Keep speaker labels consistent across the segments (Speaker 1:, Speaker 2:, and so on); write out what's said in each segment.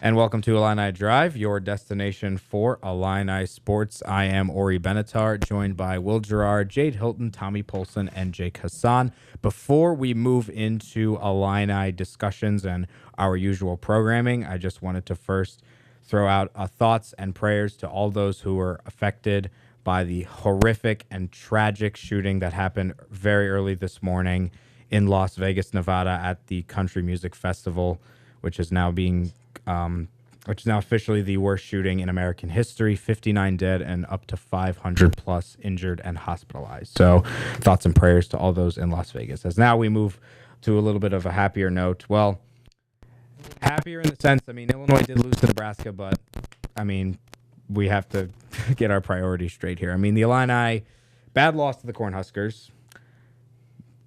Speaker 1: And welcome to Illini Drive, your destination for Illini sports. I am Orri Benatar, joined by Will Gerard, Jade, Hilton, Tommy Polcyn, and Jake Hasan. Before we move into Illini discussions and our usual programming, I just wanted to first throw out thoughts and prayers to all those who were affected by the horrific and tragic shooting that happened very early this morning in Las Vegas, Nevada at the Country Music Festival, which is now officially the worst shooting in American history. 59 dead and up to 500 plus injured and hospitalized. So thoughts and prayers to all those in Las Vegas. As now we move to a little bit of a happier note. Well, happier in the sense, Illinois did lose to Nebraska, but, we have to get our priorities straight here. The Illini, bad loss to the Cornhuskers.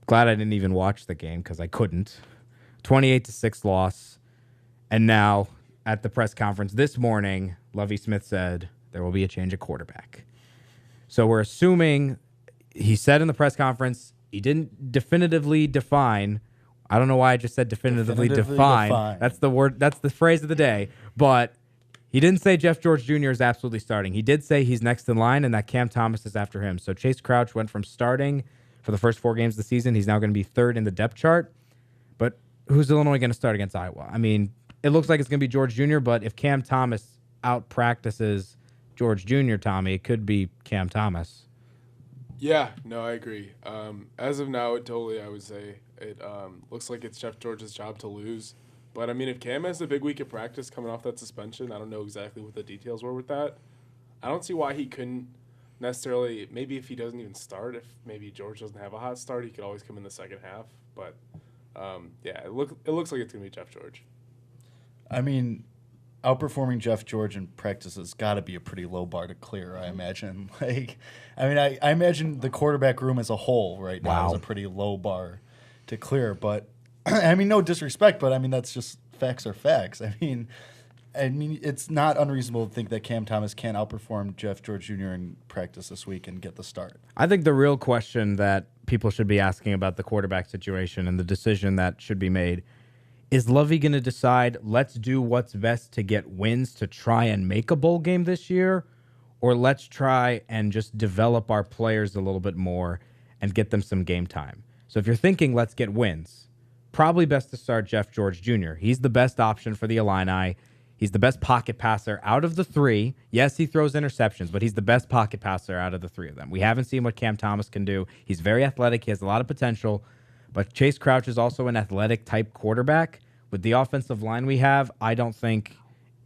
Speaker 1: Glad I didn't even watch the game because I couldn't. 28-6 loss. And now, at the press conference this morning, Lovie Smith said there will be a change of quarterback. So we're assuming, he said in the press conference, he didn't definitively define. I don't know why I just said definitively define. That's the word. That's the phrase of the day. But he didn't say Jeff George Jr. is absolutely starting. He did say he's next in line and that Cam Thomas is after him. So Chase Crouch went from starting for the first 4 games of the season. He's now going to be 3rd in the depth chart. But who's Illinois going to start against Iowa? It looks like it's going to be George Jr., but if Cam Thomas out-practices George Jr., Tommy, it could be Cam Thomas.
Speaker 2: Yeah, no, I agree. As of now, I would say it looks like it's Jeff George's job to lose. But, if Cam has a big week of practice coming off that suspension, I don't know exactly what the details were with that. I don't see why he couldn't necessarily, maybe if he doesn't even start, if maybe George doesn't have a hot start, he could always come in the second half. But, it looks like it's going to be Jeff George.
Speaker 3: Outperforming Jeff George in practice has got to be a pretty low bar to clear, I imagine. I imagine the quarterback room as a whole right now is a pretty low bar to clear. But, no disrespect, but, that's just facts are facts. It's not unreasonable to think that Cam Thomas can outperform Jeff George Jr. in practice this week and get the start.
Speaker 1: I think the real question that people should be asking about the quarterback situation and the decision that should be made is Lovie going to decide, let's do what's best to get wins to try and make a bowl game this year, or let's try and just develop our players a little bit more and get them some game time? So if you're thinking let's get wins, probably best to start Jeff George Jr. He's the best option for the Illini. He's the best pocket passer out of the 3. Yes, he throws interceptions, but he's the best pocket passer out of the 3 of them. We haven't seen what Cam Thomas can do. He's very athletic. He has a lot of potential. But Chase Crouch is also an athletic-type quarterback. With the offensive line we have, I don't think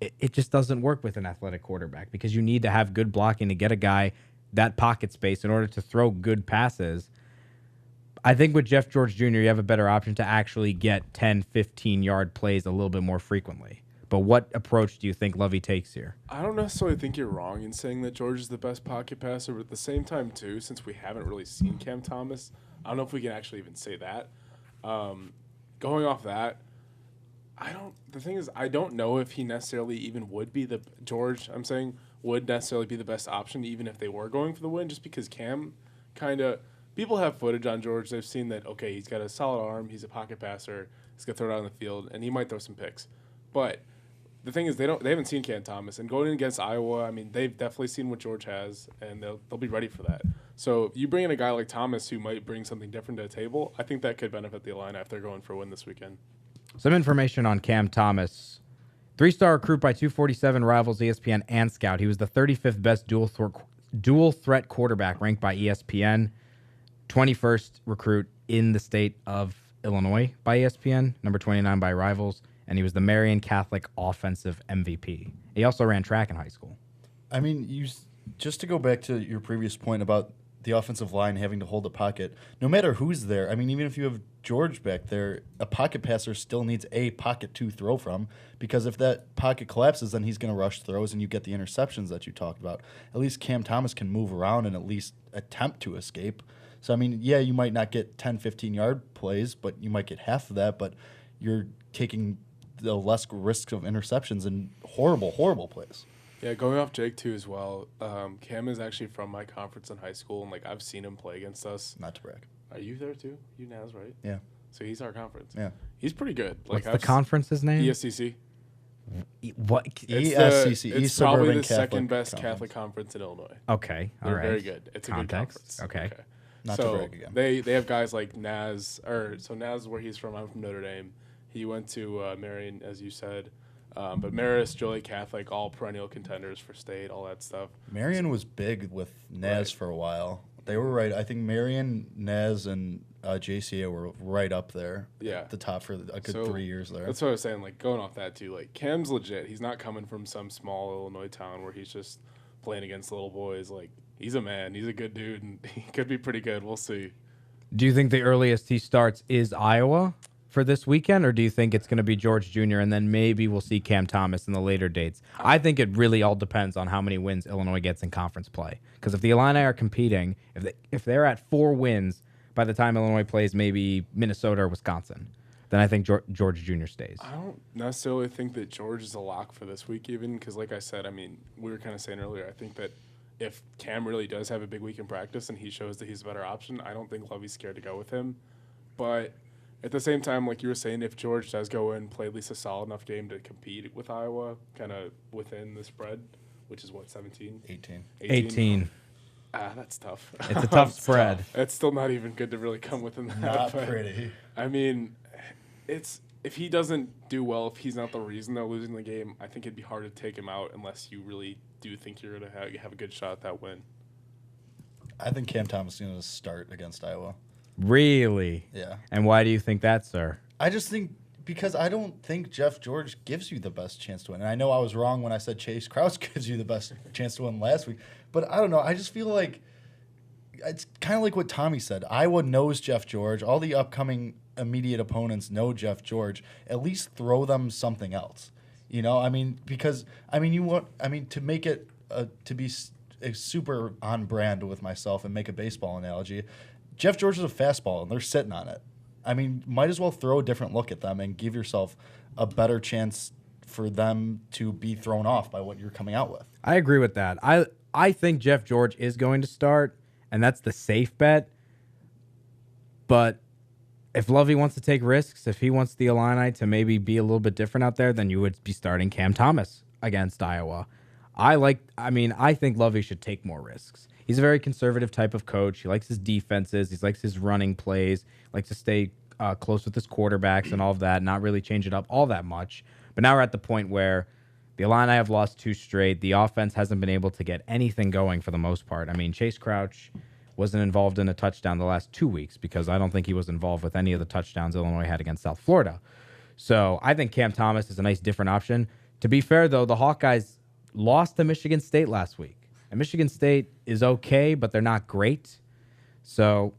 Speaker 1: it just doesn't work with an athletic quarterback because you need to have good blocking to get a guy that pocket space in order to throw good passes. I think with Jeff George Jr., you have a better option to actually get 10, 15-yard plays a little bit more frequently. But what approach do you think Lovie takes here?
Speaker 2: I don't necessarily think you're wrong in saying that George is the best pocket passer, but at the same time, too, since we haven't really seen Cam Thomas, I don't know if we can actually even say that. Going off that, the thing is, I don't know if he necessarily even would be would necessarily be the best option, even if they were going for the win, just because Cam people have footage on George. They've seen that, okay, he's got a solid arm, he's a pocket passer, he's going to throw it out on the field, and he might throw some picks. But the thing is, they haven't seen Cam Thomas, and going in against Iowa, they've definitely seen what George has, and they'll be ready for that. So if you bring in a guy like Thomas who might bring something different to the table, I think that could benefit the Illini if they're going for a win this weekend.
Speaker 1: Some information on Cam Thomas. 3-star recruit by 247 Rivals, ESPN, and Scout. He was the 35th best dual threat quarterback ranked by ESPN. 21st recruit in the state of Illinois by ESPN. Number 29 by Rivals. And he was the Marian Catholic offensive MVP. He also ran track in high school.
Speaker 3: Just to go back to your previous point about the offensive line having to hold the pocket, no matter who's there, even if you have George back there, a pocket passer still needs a pocket to throw from, because if that pocket collapses, then he's going to rush throws and you get the interceptions that you talked about. At least Cam Thomas can move around and at least attempt to escape. So, you might not get 10, 15-yard plays, but you might get half of that, but you're taking the less risks of interceptions and horrible, horrible plays.
Speaker 2: Yeah, going off Jake, too, as well, Cam is actually from my conference in high school, and, I've seen him play against us.
Speaker 3: Not to brag.
Speaker 2: Are you there, too? You Naz, right?
Speaker 3: Yeah.
Speaker 2: So he's our conference.
Speaker 3: Yeah.
Speaker 2: He's pretty good.
Speaker 1: What's the conference's name?
Speaker 2: ESCC.
Speaker 1: What?
Speaker 3: ESCC,
Speaker 2: It's
Speaker 3: East
Speaker 2: probably
Speaker 3: Suburban
Speaker 2: the second
Speaker 3: Catholic
Speaker 2: best
Speaker 3: Conference.
Speaker 2: Catholic conference in Illinois.
Speaker 1: Okay, all
Speaker 2: They're
Speaker 1: right.
Speaker 2: very good. It's a good
Speaker 1: Context,
Speaker 2: conference.
Speaker 1: okay.
Speaker 3: Not to
Speaker 2: so
Speaker 3: brag again.
Speaker 2: they have guys like Naz, Naz is where he's from. I'm from Notre Dame. He went to Marion, as you said. But Marist, Joliet Catholic, all perennial contenders for state, all that stuff.
Speaker 3: Marion was big with Naz
Speaker 2: Right.
Speaker 3: for a while. They were right. I think Marion, Naz, and JCA were right up there.
Speaker 2: Yeah.
Speaker 3: At the top for a good
Speaker 2: So,
Speaker 3: 3 years there.
Speaker 2: That's what I was saying. Like going off that too. Like Cam's legit. He's not coming from some small Illinois town where he's just playing against little boys. Like he's a man. He's a good dude, and he could be pretty good. We'll see.
Speaker 1: Do you think the earliest he starts is Iowa for this weekend, or do you think it's going to be George Jr. and then maybe we'll see Cam Thomas in the later dates? I think it really all depends on how many wins Illinois gets in conference play. Because if the Illini are competing, if they're at 4 wins by the time Illinois plays maybe Minnesota or Wisconsin, then I think George Jr. stays.
Speaker 2: I don't necessarily think that George is a lock for this week, even because, like I said, I mean, we were kind of saying earlier. I think that if Cam really does have a big week in practice and he shows that he's a better option, I don't think Lovey's scared to go with him. But at the same time, like you were saying, if George does go in, play at least a solid enough game to compete with Iowa, kind of within the spread, which is what, 17?
Speaker 3: 18.
Speaker 1: 18.
Speaker 2: That's tough.
Speaker 1: It's a tough spread.
Speaker 2: It's still not even good to really come within that.
Speaker 3: Not
Speaker 2: but,
Speaker 3: pretty.
Speaker 2: I mean, if he doesn't do well, if he's not the reason they're losing the game, I think it'd be hard to take him out unless you really do think you're going to have a good shot at that win.
Speaker 3: I think Cam Thomas is going to start against Iowa.
Speaker 1: Really?
Speaker 3: Yeah.
Speaker 1: And why do you think that, sir?
Speaker 3: I just think because I don't think Jeff George gives you the best chance to win. And I know I was wrong when I said Chase Krause gives you the best chance to win last week. But I don't know. I just feel like it's kind of like what Tommy said. Iowa knows Jeff George. All the upcoming immediate opponents know Jeff George. At least throw them something else. You know, I mean, because, I mean, to make it, to be super on brand with myself and make a baseball analogy, Jeff George is a fastball and they're sitting on it. I mean, might as well throw a different look at them and give yourself a better chance for them to be thrown off by what you're coming out with.
Speaker 1: I agree with that. I think Jeff George is going to start, and that's the safe bet. But if Lovey wants to take risks, if he wants the Illini to maybe be a little bit different out there, then you would be starting Cam Thomas against Iowa. I think Lovey should take more risks. He's a very conservative type of coach. He likes his defenses. He likes his running plays. Likes to stay close with his quarterbacks and all of that, not really change it up all that much. But now we're at the point where the Illini have lost 2 straight. The offense hasn't been able to get anything going for the most part. I mean, Chase Crouch wasn't involved in a touchdown the last 2 weeks because I don't think he was involved with any of the touchdowns Illinois had against South Florida. So I think Cam Thomas is a nice different option. To be fair, though, the Hawkeyes lost to Michigan State last week. And Michigan State is okay, but they're not great. So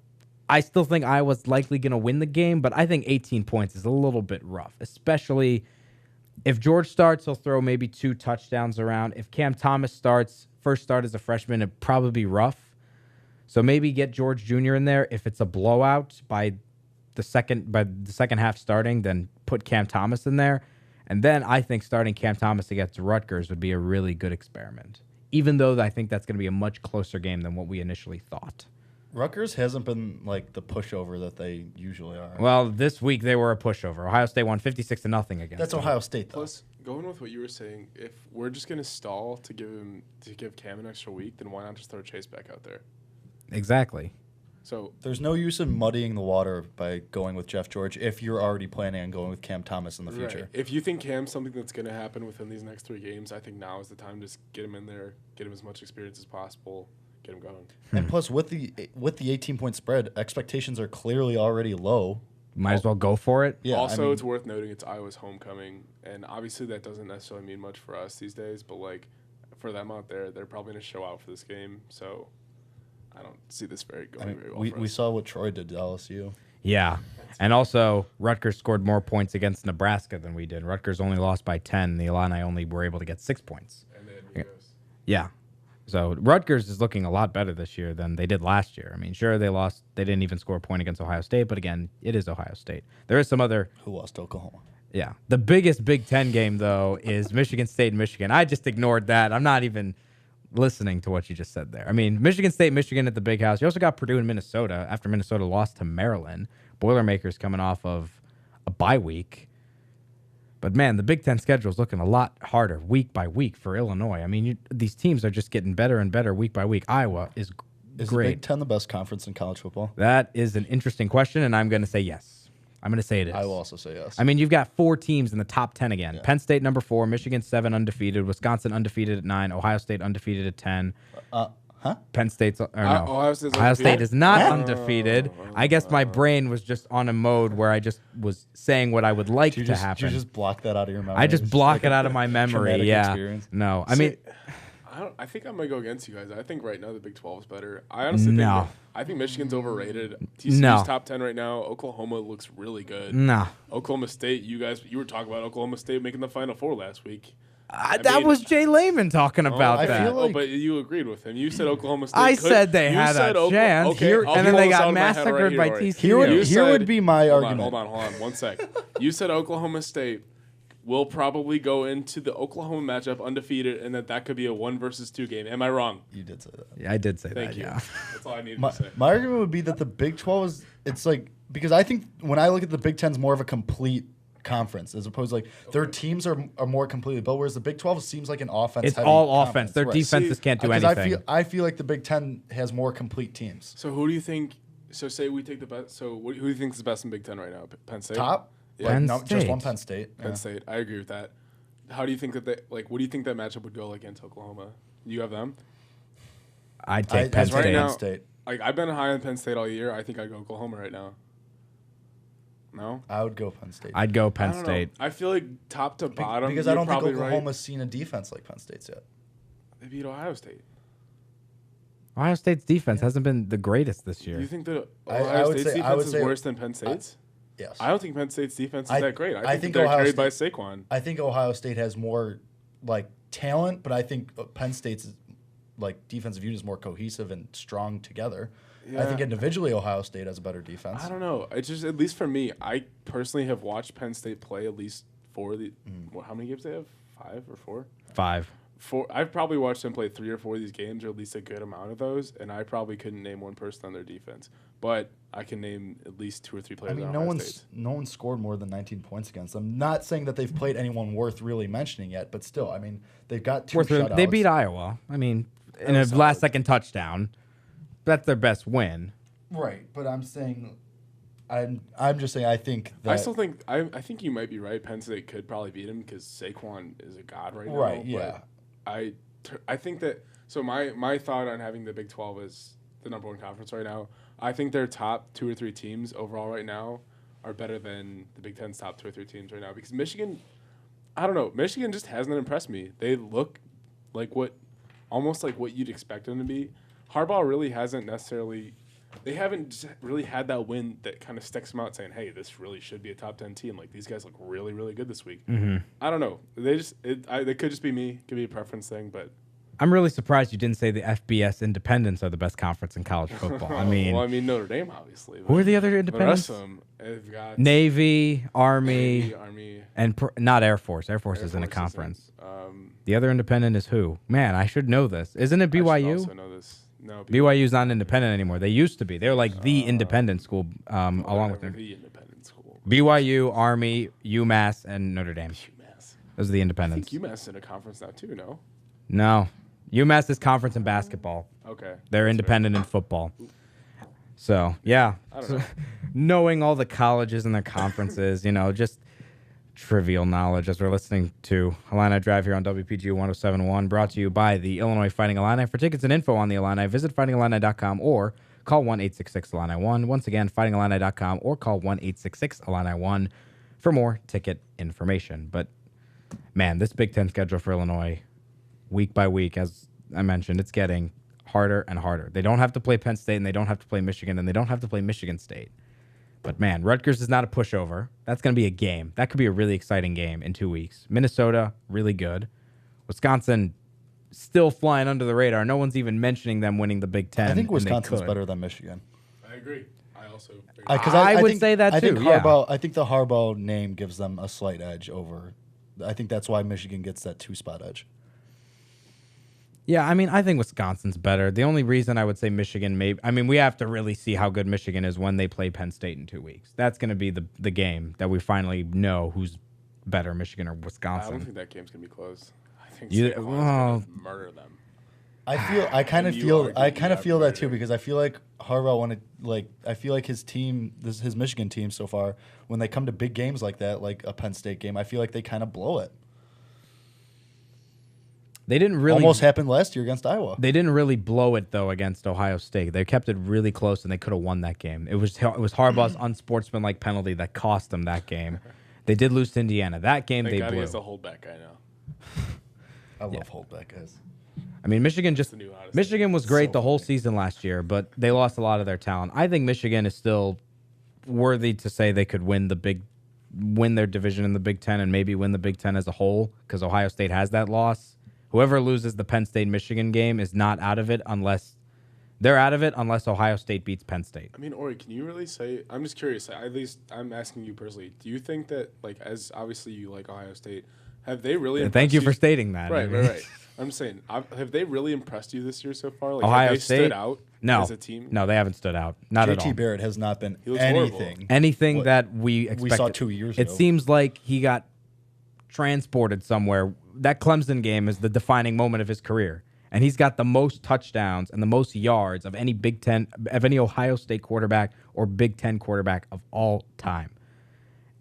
Speaker 1: I still think Iowa's likely going to win the game, but I think 18 points is a little bit rough, especially if George starts, he'll throw maybe 2 touchdowns around. If Cam Thomas starts, first start as a freshman, it'd probably be rough. So maybe get George Jr. in there. If it's a blowout by the second half starting, then put Cam Thomas in there. And then I think starting Cam Thomas against Rutgers would be a really good experiment, even though I think that's going to be a much closer game than what we initially thought.
Speaker 3: Rutgers hasn't been like the pushover that they usually are.
Speaker 1: Well, this week they were a pushover. Ohio State won 56-0 against
Speaker 3: That's
Speaker 1: them.
Speaker 3: Ohio State, though.
Speaker 2: Plus, going with what you were saying, if we're just going to stall to give Cam an extra week, then why not just throw Chase back out there?
Speaker 1: Exactly.
Speaker 2: So
Speaker 3: There's no use in muddying the water by going with Jeff George if you're already planning on going with Cam Thomas in the future.
Speaker 2: right. If you think Cam's something that's going to happen within these next 3 games, I think now is the time to just get him in there, get him as much experience as possible, get him going.
Speaker 3: And plus, with the 18-point spread, expectations are clearly already low.
Speaker 1: Might as well go for it.
Speaker 3: Yeah,
Speaker 2: also,
Speaker 3: I mean,
Speaker 2: it's worth noting it's Iowa's homecoming, and obviously that doesn't necessarily mean much for us these days, but like for them out there, they're probably going to show out for this game, so I don't see this very well for
Speaker 3: we
Speaker 2: us.
Speaker 3: saw what Troy did to LSU.
Speaker 1: Yeah. And also, Rutgers scored more points against Nebraska than we did. Rutgers only lost by 10. The Illini only were able to get 6 points.
Speaker 2: And then Migos.
Speaker 1: Yeah. So Rutgers is looking a lot better this year than they did last year. I mean, sure, they lost. They didn't even score a point against Ohio State, but again, it is Ohio State. There is some other.
Speaker 3: Who lost to Oklahoma?
Speaker 1: Yeah. The biggest Big Ten game, though, is Michigan State and Michigan. I just ignored that. I'm not even listening to what you just said there. I mean, Michigan State, Michigan at the Big House. You also got Purdue and Minnesota after Minnesota lost to Maryland. Boilermakers coming off of a bye week. But man, the Big Ten schedule is looking a lot harder week by week for Illinois. I mean, these teams are just getting better and better week by week. Iowa is
Speaker 3: Is
Speaker 1: great.
Speaker 3: the Big Ten the best conference in college football?
Speaker 1: That is an interesting question, and I'm going to say yes. I'm going to say it is.
Speaker 3: I will also say yes.
Speaker 1: I mean, you've got 4 teams in the top 10 again. Yeah. Penn State number 4, Michigan 7 undefeated, Wisconsin undefeated at 9, Ohio State undefeated at 10. Penn State's no. Ohio State is not undefeated. I guess my brain was just on a mode where I just was saying what I would like to happen.
Speaker 3: Did you just block that out of your memory?
Speaker 1: I just block it out of my memory. Yeah. Experience. No, I mean,
Speaker 2: I think I'm gonna go against you guys. I think right now the Big 12 is better. I honestly think I think Michigan's overrated. TCU's top 10 right now. Oklahoma looks really good.
Speaker 1: No.
Speaker 2: Oklahoma State. You were talking about Oklahoma State making the Final Four last week.
Speaker 1: That was Jay Lehman talking about that.
Speaker 2: But you agreed with him. You said Oklahoma State.
Speaker 1: I said they had a chance, and then they got massacred by TCU.
Speaker 3: Here would be my argument.
Speaker 2: Hold on, 1 sec. You said Oklahoma State will probably go into the Oklahoma matchup undefeated, and that could be a 1 versus 2 game. Am I wrong?
Speaker 3: You did say that.
Speaker 1: Yeah, I did say
Speaker 2: Thank
Speaker 1: that.
Speaker 2: you.
Speaker 1: Yeah.
Speaker 2: That's all I needed to say.
Speaker 3: My argument would be that the Big 12 is because I think when I look at the Big 10 is more of a complete conference as opposed to their teams are more completely built, whereas the Big 12 seems like an offense.
Speaker 1: It's all offense. Their defenses can't do anything.
Speaker 3: I feel like the Big 10 has more complete teams.
Speaker 2: So who do you think? So say we take the best. So who do you think is the best in Big 10 right now? Penn State.
Speaker 3: Top.
Speaker 1: Yeah.
Speaker 3: Just one Penn State.
Speaker 2: Penn State. I agree with that. How do you think that what do you think that matchup would go against Oklahoma? You have them.
Speaker 1: I'd take Penn State.
Speaker 2: Right now, I've been high on Penn State all year. I think I'd go Oklahoma right now. No?
Speaker 3: I would go Penn State.
Speaker 1: I'd go Penn State.
Speaker 2: I feel like top to bottom.
Speaker 3: Because I don't think Oklahoma's seen a defense like Penn State's yet.
Speaker 2: They beat Ohio State.
Speaker 1: Ohio State's defense hasn't been the greatest this year.
Speaker 2: Do you think that Ohio State's defense is worse than Penn State's?
Speaker 3: Yes.
Speaker 2: I don't think Penn State's defense is that great. I think they're
Speaker 3: Ohio
Speaker 2: carried by Saquon.
Speaker 3: I think Ohio State has more talent, but I think Penn State's defensive unit is more cohesive and strong together. Yeah. I think individually Ohio State has a better defense.
Speaker 2: I don't know. It's just, at least for me, I personally have watched Penn State play at least 4 of the how many games they have? 5 or 4?
Speaker 1: 5.
Speaker 2: 4. I've probably watched them play 3 or 4 of these games, or at least a good amount of those, and I probably couldn't name one person on their defense. But I can name at least 2 or 3 players.
Speaker 3: I mean, no one's scored more than 19 points against them. Not saying that they've played anyone worth really mentioning yet, but still, I mean, they've got 2 shutouts.
Speaker 1: They beat Iowa. I mean, in a last-second touchdown. That's their best win.
Speaker 3: Right, but I'm saying, I'm just saying I think that
Speaker 2: I still think I think you might be right. Penn State could probably beat him because Saquon is a god right now.
Speaker 3: Right. Yeah.
Speaker 2: I think that. So my thought on having the Big 12 as the number 1 conference right now. I think their top 2 or 3 teams overall right now are better than the Big 10's top 2 or 3 teams right now, because Michigan, I don't know, Michigan just hasn't impressed me. They look almost like what you'd expect them to be. Harbaugh really hasn't necessarily. They haven't really had that win that kind of sticks them out, saying, "Hey, this really should be a top 10 team. Like, these guys look really, really good this week."
Speaker 1: Mm-hmm.
Speaker 2: I don't know. They could just be me. Could be a preference thing, but
Speaker 1: I'm really surprised you didn't say the FBS Independents are the best conference in college football. I mean,
Speaker 2: Notre Dame, obviously.
Speaker 1: Who are the other independents?
Speaker 2: The rest of them have got
Speaker 1: Navy, Army, and not Air Force. Air Force isn't a conference. The other independent is who? Man, I should know this. Isn't it BYU?
Speaker 2: I should also know this. No,
Speaker 1: BYU's not independent anymore. They used to be. They're like the independent school, along with
Speaker 2: the independent school.
Speaker 1: BYU, Army, UMass, and Notre Dame.
Speaker 2: UMass.
Speaker 1: Those are the independents.
Speaker 2: I think UMass is in a conference now too. No.
Speaker 1: No, UMass is conference in basketball.
Speaker 2: Okay.
Speaker 1: They're independent in football. So yeah,
Speaker 2: I don't know.
Speaker 1: Knowing all the colleges and their conferences, just trivial knowledge as we're listening to Illini Drive here on WPGU 107.1, brought to you by the Illinois Fighting Illini. For tickets and info on the Illini, visit fightingillini.com or call 1-866-ILLINI-1. Once again, fightingillini.com or call 1-866-ILLINI-1 for more ticket information. But, man, this Big Ten schedule for Illinois, week by week, as I mentioned, it's getting harder and harder. They don't have to play Penn State, and they don't have to play Michigan, and they don't have to play Michigan State. But, man, Rutgers is not a pushover. That's going to be a game. That could be a really exciting game in 2 weeks. Minnesota, really good. Wisconsin, still flying under the radar. No one's even mentioning them winning the Big Ten.
Speaker 3: I think Wisconsin's better than Michigan.
Speaker 2: I agree. I also agree.
Speaker 1: I would say that, too.
Speaker 3: I think the Harbaugh name gives them a slight edge over. I think that's why Michigan gets that 2-spot edge.
Speaker 1: Yeah, I mean, I think Wisconsin's better. The only reason I would say Michigan we have to really see how good Michigan is when they play Penn State in 2 weeks. That's going to be the game that we finally know who's better, Michigan or
Speaker 2: I don't
Speaker 1: Wisconsin.
Speaker 2: think that game's gonna be close. I think
Speaker 1: You-
Speaker 2: Saquon's
Speaker 1: well-
Speaker 2: gonna murder them.
Speaker 3: I kind of
Speaker 2: You
Speaker 3: feel
Speaker 2: argue
Speaker 3: I kind of
Speaker 2: that
Speaker 3: feel that
Speaker 2: murder.
Speaker 3: too, because I feel like Harbaugh wanted, like, I feel like his team, his Michigan team so far, when they come to big games like that, like a Penn State game, I feel like they kind of blow it.
Speaker 1: They didn't really
Speaker 3: Almost happened last year against Iowa.
Speaker 1: They didn't really blow it though against Ohio State. They kept it really close, and they could have won that game. It was Harbaugh's unsportsmanlike penalty that cost them that game. They did lose to Indiana. That game
Speaker 2: Thank
Speaker 1: they
Speaker 2: God he
Speaker 1: blew.
Speaker 2: has the holdback guy now.
Speaker 3: I love holdback guys.
Speaker 1: I mean, Michigan
Speaker 2: the new hottest
Speaker 1: Michigan was great
Speaker 3: So
Speaker 1: the whole
Speaker 3: funny.
Speaker 1: season last year, but they lost a lot of their talent. I think Michigan is still worthy to say they could win their division in the Big Ten and maybe win the Big Ten as a whole, because Ohio State has that loss. Whoever loses the Penn State-Michigan game is not out of it unless Ohio State beats Penn State.
Speaker 2: I mean, Orri, can you really say? I'm just curious. At least I'm asking you personally. Do you think that, like, as obviously you like Ohio State, have they really?
Speaker 1: And thank you for stating that.
Speaker 2: Right, right. I'm just saying, have they really impressed you this year so far? Like,
Speaker 1: Ohio
Speaker 2: have they
Speaker 1: State
Speaker 2: stood out
Speaker 1: No,
Speaker 2: as a team?
Speaker 1: no, they haven't stood out. Not at all.
Speaker 3: JT Barrett has not been
Speaker 2: He looks horrible.
Speaker 3: anything.
Speaker 1: Anything that we expected.
Speaker 3: saw 2 years
Speaker 1: It
Speaker 3: ago.
Speaker 1: seems like he got transported somewhere. That Clemson game is the defining moment of his career. And he's got the most touchdowns and the most yards of any Big Ten, of any Ohio State quarterback or Big Ten quarterback of all time.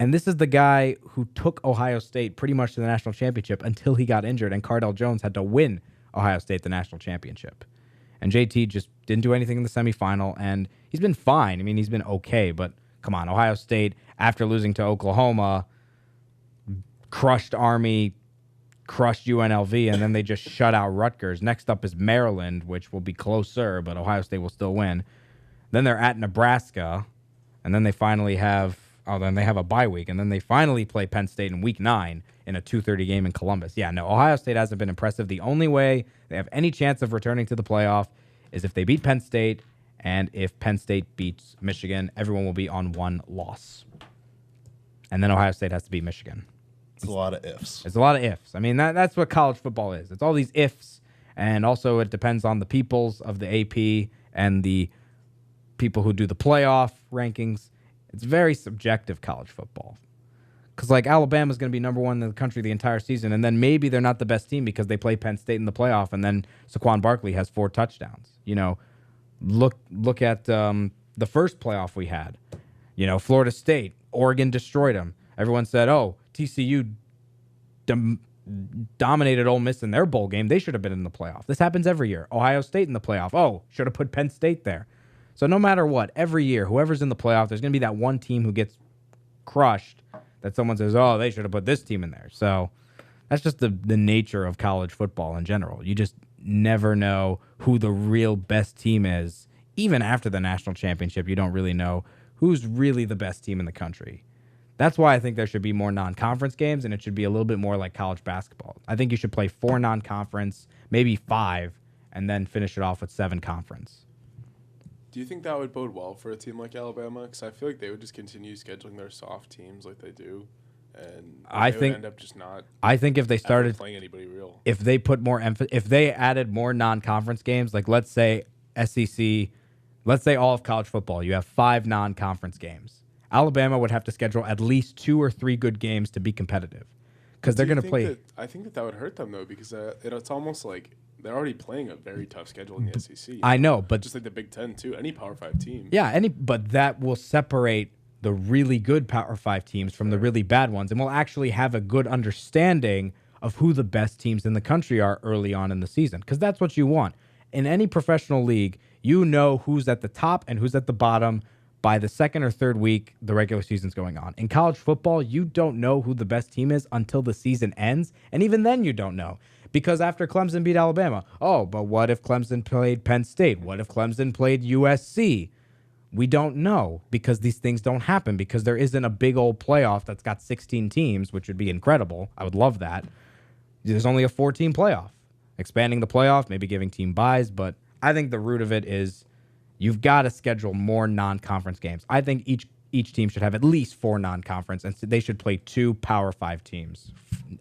Speaker 1: And this is the guy who took Ohio State pretty much to the national championship until he got injured, and Cardell Jones had to win Ohio State the national championship. And JT just didn't do anything in the semifinal, and he's been fine. I mean, he's been okay, but come on, Ohio State, after losing to Oklahoma, crushed Army, crushed UNLV, and then they just shut out Rutgers. Next up is Maryland, which will be closer, but Ohio State will still win. Then they're at Nebraska, and then they finally have then they have a bye week, and then they finally play Penn State in week 9 in a 2:30 game in Columbus. Yeah, no, Ohio State hasn't been impressive. The only way they have any chance of returning to the playoff is if they beat Penn State, and if Penn State beats Michigan, everyone will be on one loss. And then Ohio State has to beat Michigan.
Speaker 3: It's a lot of ifs.
Speaker 1: There's a lot of ifs. I mean, that's what college football is. It's all these ifs, and also it depends on the peoples of the AP and the people who do the playoff rankings. It's very subjective, college football. Because, like, Alabama's going to be number 1 in the country the entire season, and then maybe they're not the best team because they play Penn State in the playoff, and then Saquon Barkley has 4 touchdowns. You know, look at the first playoff we had. You know, Florida State, Oregon destroyed them. Everyone said, oh, TCU dominated Ole Miss in their bowl game. They should have been in the playoff. This happens every year. Ohio State in the playoff. Oh, should have put Penn State there. So no matter what, every year, whoever's in the playoff, there's going to be that one team who gets crushed that someone says, oh, they should have put this team in there. So that's just the nature of college football in general. You just never know who the real best team is. Even after the national championship, you don't really know who's really the best team in the country. That's why I think there should be more non-conference games, and it should be a little bit more like college basketball. I think you should play 4 non-conference, maybe 5, and then finish it off with 7 conference.
Speaker 2: Do you think that would bode well for a team like Alabama? Because I feel like they would just continue scheduling their soft teams like they do, and they would end up just not.
Speaker 1: I think if they started
Speaker 2: playing anybody real,
Speaker 1: if they put more if they added more non-conference games, like let's say SEC, let's say all of college football, you have 5 non-conference games. Alabama would have to schedule at least 2 or 3 good games to be competitive, because they're going to play.
Speaker 2: I think that would hurt them though, because it's almost like they're already playing a very tough schedule in the SEC.
Speaker 1: I know, but
Speaker 2: just like the Big Ten too, any Power 5 team.
Speaker 1: Yeah, but that will separate the really good Power 5 teams from the really bad ones, and we'll actually have a good understanding of who the best teams in the country are early on in the season, because that's what you want. In any professional league, you know who's at the top and who's at the bottom by the 2nd or 3rd week the regular season's going on. In college football, you don't know who the best team is until the season ends, and even then you don't know. Because after Clemson beat Alabama, oh, but what if Clemson played Penn State? What if Clemson played USC? We don't know, because these things don't happen, because there isn't a big old playoff that's got 16 teams, which would be incredible. I would love that. There's only a 4-team playoff. Expanding the playoff, maybe giving team buys, but I think the root of it is you've got to schedule more non-conference games. I think each team should have at least 4 non-conference, and they should play 2 Power 5 teams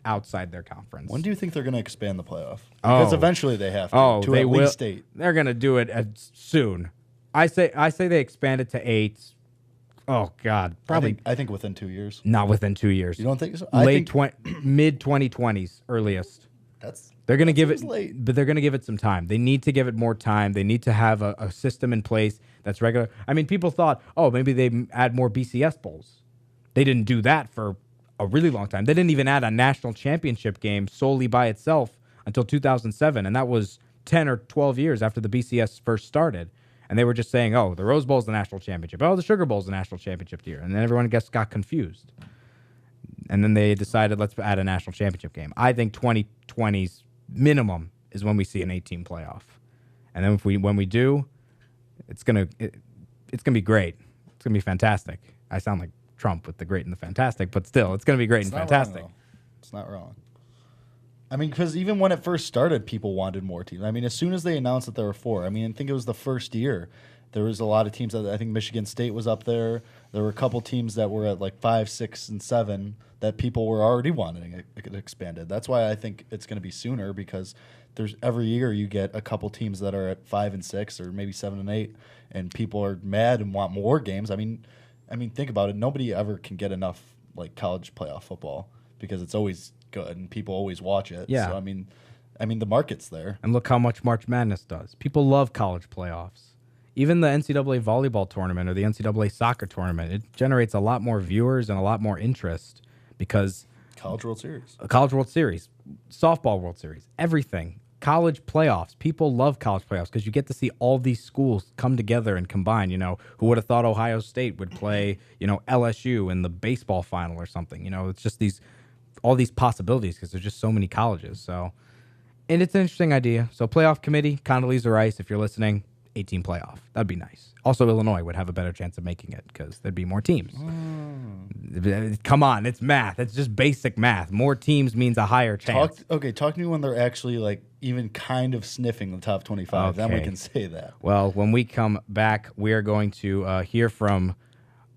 Speaker 1: outside their conference.
Speaker 3: When do you think they're going to expand the playoff? Because eventually they have to
Speaker 1: they
Speaker 3: at
Speaker 1: will.
Speaker 3: least 8.
Speaker 1: They're going to do it soon. I say they expand it to 8, Oh God, probably
Speaker 3: I think within 2 years.
Speaker 1: not within 2 years.
Speaker 3: You don't think so?
Speaker 1: Mid 2020s earliest. They're going to give it,
Speaker 3: late.
Speaker 1: but they're going to give it some time. They need to give it more time. They need to have a system in place that's regular. I mean, people thought, oh, maybe they add more BCS bowls. They didn't do that for a really long time. They didn't even add a national championship game solely by itself until 2007, and that was 10 or 12 years after the BCS first started. And they were just saying, oh, the Rose Bowl's the national championship. Oh, the Sugar Bowl's the national championship year. And then everyone got confused. And then they decided, let's add a national championship game. I think 2020's minimum is when we see an 18 playoff. And then when we do, it's gonna be great. It's gonna be fantastic. I sound like Trump with the great and the fantastic, but still, it's gonna be great and fantastic.
Speaker 3: It's not wrong. I mean, because even when it first started, people wanted more teams. I mean, as soon as they announced that there were 4, I mean, I think it was the first year, there was a lot of teams. I think Michigan State was up there. There were a couple teams that were at like 5, 6, and 7 that people were already wanting it expanded. That's why I think it's going to be sooner, because there's every year you get a couple teams that are at 5 and 6 or maybe 7 and 8, and people are mad and want more games. I mean, think about it. Nobody ever can get enough like college playoff football because it's always good and people always watch it.
Speaker 1: Yeah.
Speaker 3: So I mean the market's there.
Speaker 1: And look how much March Madness does. People love college playoffs. Even the NCAA volleyball tournament or the NCAA soccer tournament, it generates a lot more viewers and a lot more interest because
Speaker 3: College World Series,
Speaker 1: softball World Series, everything. College playoffs. People love college playoffs because you get to see all these schools come together and combine. You know, who would have thought Ohio State would play, LSU in the baseball final or something? It's just all these possibilities because there's just so many colleges. So, and it's an interesting idea. So, playoff committee, Condoleezza Rice, if you're listening, 18 playoff. That'd be nice. Also, Illinois would have a better chance of making it because there'd be more teams. Come on, it's math. It's just basic math. More teams means a higher chance.
Speaker 3: Talk to me when they're actually like even kind of sniffing the top 25. Then we can say that.
Speaker 1: Well, when we come back, we are going to hear from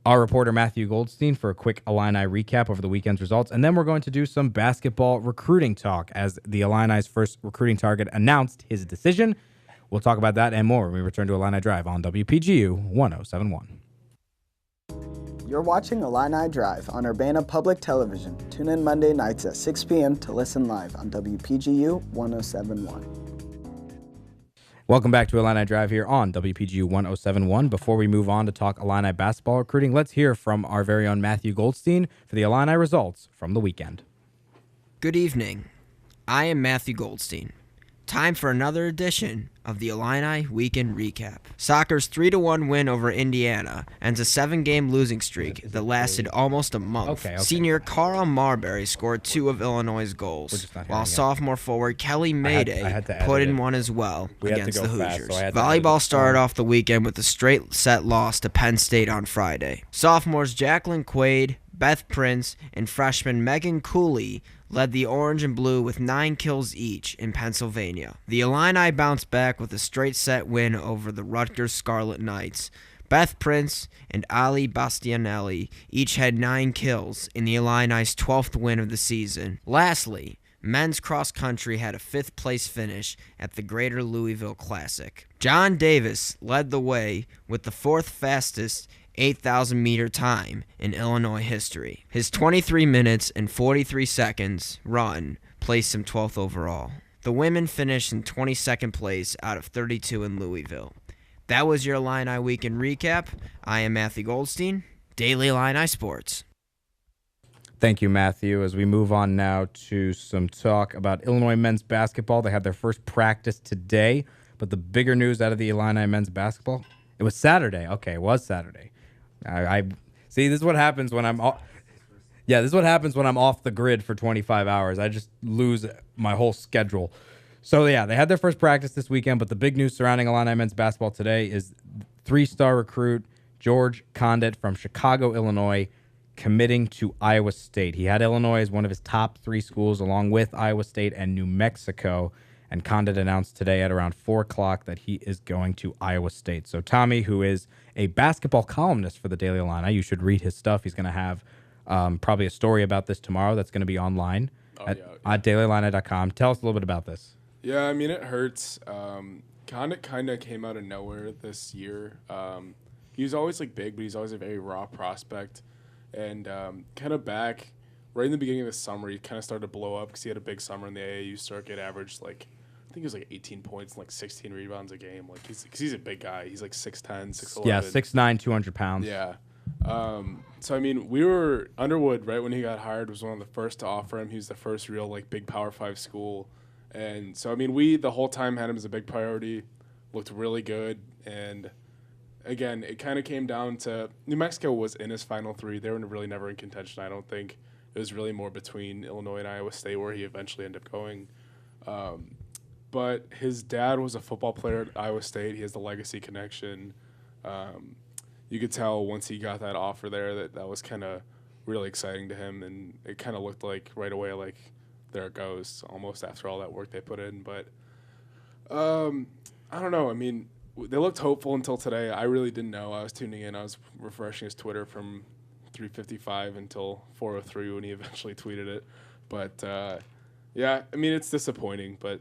Speaker 1: our reporter Matthew Goldstein for a quick Illini recap over the weekend's results. And then we're going to do some basketball recruiting talk as the Illini's first recruiting target announced his decision. We'll talk about that and more when we return to Illini Drive on WPGU 1071.
Speaker 4: You're watching Illini Drive on Urbana Public Television. Tune in Monday nights at 6 p.m. to listen live on WPGU 1071.
Speaker 1: Welcome back to Illini Drive here on WPGU 1071. Before we move on to talk Illini basketball recruiting, let's hear from our very own Matthew Goldstein for the Illini results from the weekend.
Speaker 5: Good evening. I am Matthew Goldstein. Time for another edition of the Illini Weekend Recap. Soccer's 3-1 win over Indiana ends a 7-game losing streak that lasted almost a month.
Speaker 1: Okay.
Speaker 5: Senior Carl Marbury scored 2 of Illinois' goals, while sophomore forward Kelly Mayday put in one as well against the Hoosiers. Volleyball started off the weekend with a straight set loss to Penn State on Friday. Sophomores Jacqueline Quaid, Beth Prince, and freshman Megan Cooley led the orange and blue with 9 kills each in Pennsylvania. The Illini bounced back with a straight set win over the Rutgers Scarlet Knights. Beth Prince and Ali Bastianelli each had 9 kills in the Illini's 12th win of the season. Lastly, men's cross country had a 5th place finish at the Greater Louisville Classic. John Davis led the way with the 4th fastest 8,000-meter time in Illinois history. His 23 minutes and 43 seconds run placed him 12th overall. The women finished in 22nd place out of 32 in Louisville. That was your Illini Weekend Recap. I am Matthew Goldstein, Daily Illini Sports.
Speaker 1: Thank you, Matthew. As we move on now to some talk about Illinois men's basketball. They had their first practice today, but the bigger news out of the Illini men's basketball, it was Saturday. Okay, it was Saturday. I see. This is what happens when I'm. This is what happens when I'm off the grid for 25 hours. I just lose my whole schedule. So yeah, they had their first practice this weekend. But the big news surrounding Illini men's basketball today is 3-star recruit George Condit from Chicago, Illinois, committing to Iowa State. He had Illinois as one of his top 3 schools, along with Iowa State and New Mexico. And Condit announced today at around 4 o'clock that he is going to Iowa State. So Tommy, who is a basketball columnist for the Daily Illini, you should read his stuff. He's going to have probably a story about this tomorrow that's going to be online at dailyillini.com. Tell us a little bit about this.
Speaker 2: Yeah, I mean, it hurts. Condit kind of came out of nowhere this year. he was always like big, but he's always a very raw prospect. And kind of back right in the beginning of the summer, he kind of started to blow up because he had a big summer in the AAU circuit, averaged like, I think it was like 18 points and like 16 rebounds a game. Like he's a big guy. He's like 6'10", 6'11".
Speaker 1: Yeah, 6'9", 200 pounds.
Speaker 2: Yeah. So I mean, we were Underwood right when he got hired was one of the first to offer him. He was the first real like big Power 5 school, and so I mean, we the whole time had him as a big priority. Looked really good, and again, it kind of came down to New Mexico was in his final three. They were really never in contention. I don't think it was really more between Illinois and Iowa State where he eventually ended up going. But his dad was a football player at Iowa State. He has the legacy connection. You could tell once he got that offer there that was kind of really exciting to him, and it kind of looked like right away like there it goes almost after all that work they put in. But I don't know. I mean, they looked hopeful until today. I really didn't know. I was tuning in. I was refreshing his Twitter from 3:55 until 4:03 when he eventually tweeted it. But yeah, I mean, it's disappointing, but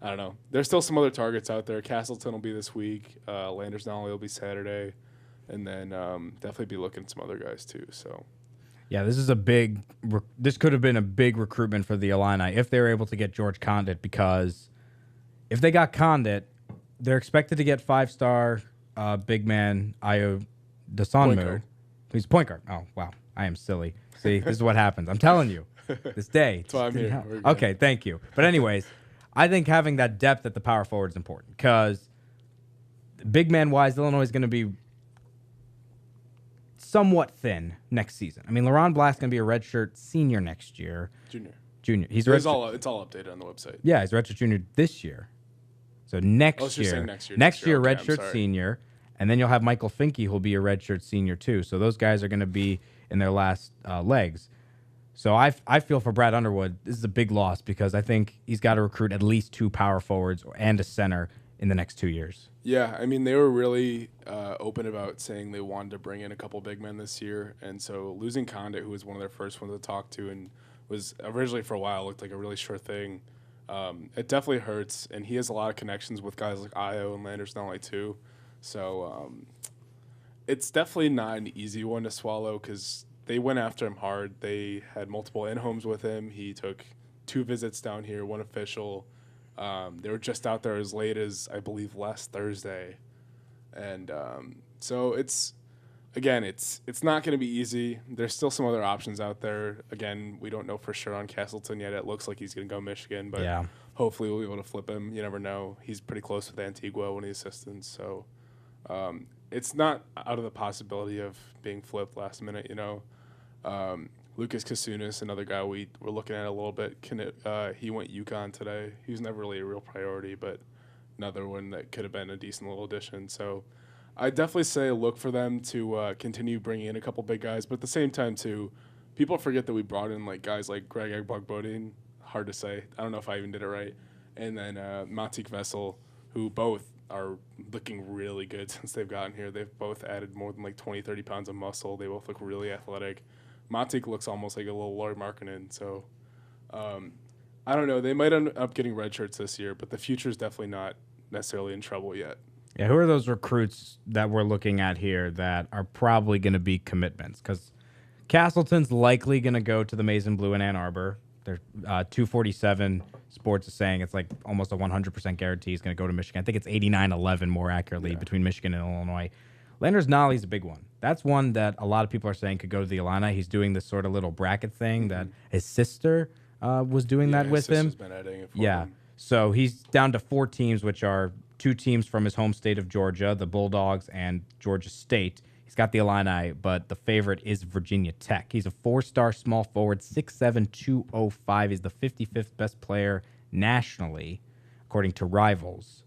Speaker 2: I don't know. There's still some other targets out there. Castleton will be this week. Landers Nolly will be Saturday. And then definitely be looking at some other guys too. So,
Speaker 1: yeah, this is this could have been a big recruitment for the Illini if they were able to get George Condit, because if they got Condit, they're expected to get 5-star big man Ayo Dosunmu. He's point guard. Oh, wow. I am silly. See, this is what happens. I'm telling you. This day.
Speaker 2: That's why I'm here.
Speaker 1: Okay, thank you. But anyways, I think having that depth at the power forward is important because big man-wise, Illinois is going to be somewhat thin next season. I mean, LaRon Black's going to be a redshirt senior next year. Junior. He's
Speaker 2: it's all updated on the website.
Speaker 1: Yeah, he's a redshirt junior this year. So next year,
Speaker 2: okay,
Speaker 1: redshirt senior, and then you'll have Michael Finke, who'll be a redshirt senior too. So those guys are going to be in their last legs. So I feel for Brad Underwood, this is a big loss because I think he's got to recruit at least 2 power forwards and a center in the next 2 years.
Speaker 2: Yeah, I mean, they were really open about saying they wanted to bring in a couple big men this year. And so losing Condit, who was one of their first ones to talk to and was originally for a while looked like a really sure thing, it definitely hurts. And he has a lot of connections with guys like Io and Landers Nolly too. So it's definitely not an easy one to swallow because they went after him hard. They had multiple in-homes with him. He took 2 visits down here, 1 official. They were just out there as late as, I believe, last Thursday. And so it's not going to be easy. There's still some other options out there. Again, we don't know for sure on Castleton yet. It looks like he's going to go Michigan, but hopefully we'll be able to flip him. You never know. He's pretty close with Antigua, one of the assistants. So it's not out of the possibility of being flipped last minute, you know. Lucas Kasunas, another guy we were looking at a little bit. He went UConn today. He was never really a real priority, but another one that could have been a decent little addition. So I definitely say look for them to continue bringing in a couple big guys. But at the same time, too, people forget that we brought in like guys like Greg Agbogbodin. Hard to say. I don't know if I even did it right. And then Matik Vessel, who both are looking really good since they've gotten here. They've both added more than like 20, 30 pounds of muscle. They both look really athletic. Matik looks almost like a little Laurie Markkinen. So, I don't know. They might end up getting red shirts this year, but the future is definitely not necessarily in trouble yet.
Speaker 1: Yeah, who are those recruits that we're looking at here that are probably going to be commitments? Because Castleton's likely going to go to the Maize and Blue in Ann Arbor. They're 247 Sports is saying it's like almost a 100% guarantee he's going to go to Michigan. I think it's 89-11 more accurately between Michigan and Illinois. Landers Nolly's a big one. That's one that a lot of people are saying could go to the Illini. He's doing this sort of little bracket thing that his sister was doing that with him.
Speaker 2: Been adding it for him.
Speaker 1: So he's down to 4 teams, which are 2 teams from his home state of Georgia, the Bulldogs and Georgia State. He's got the Illini, but the favorite is Virginia Tech. He's a 4-star small forward, 6'7", 205. He's the 55th best player nationally, according to Rivals.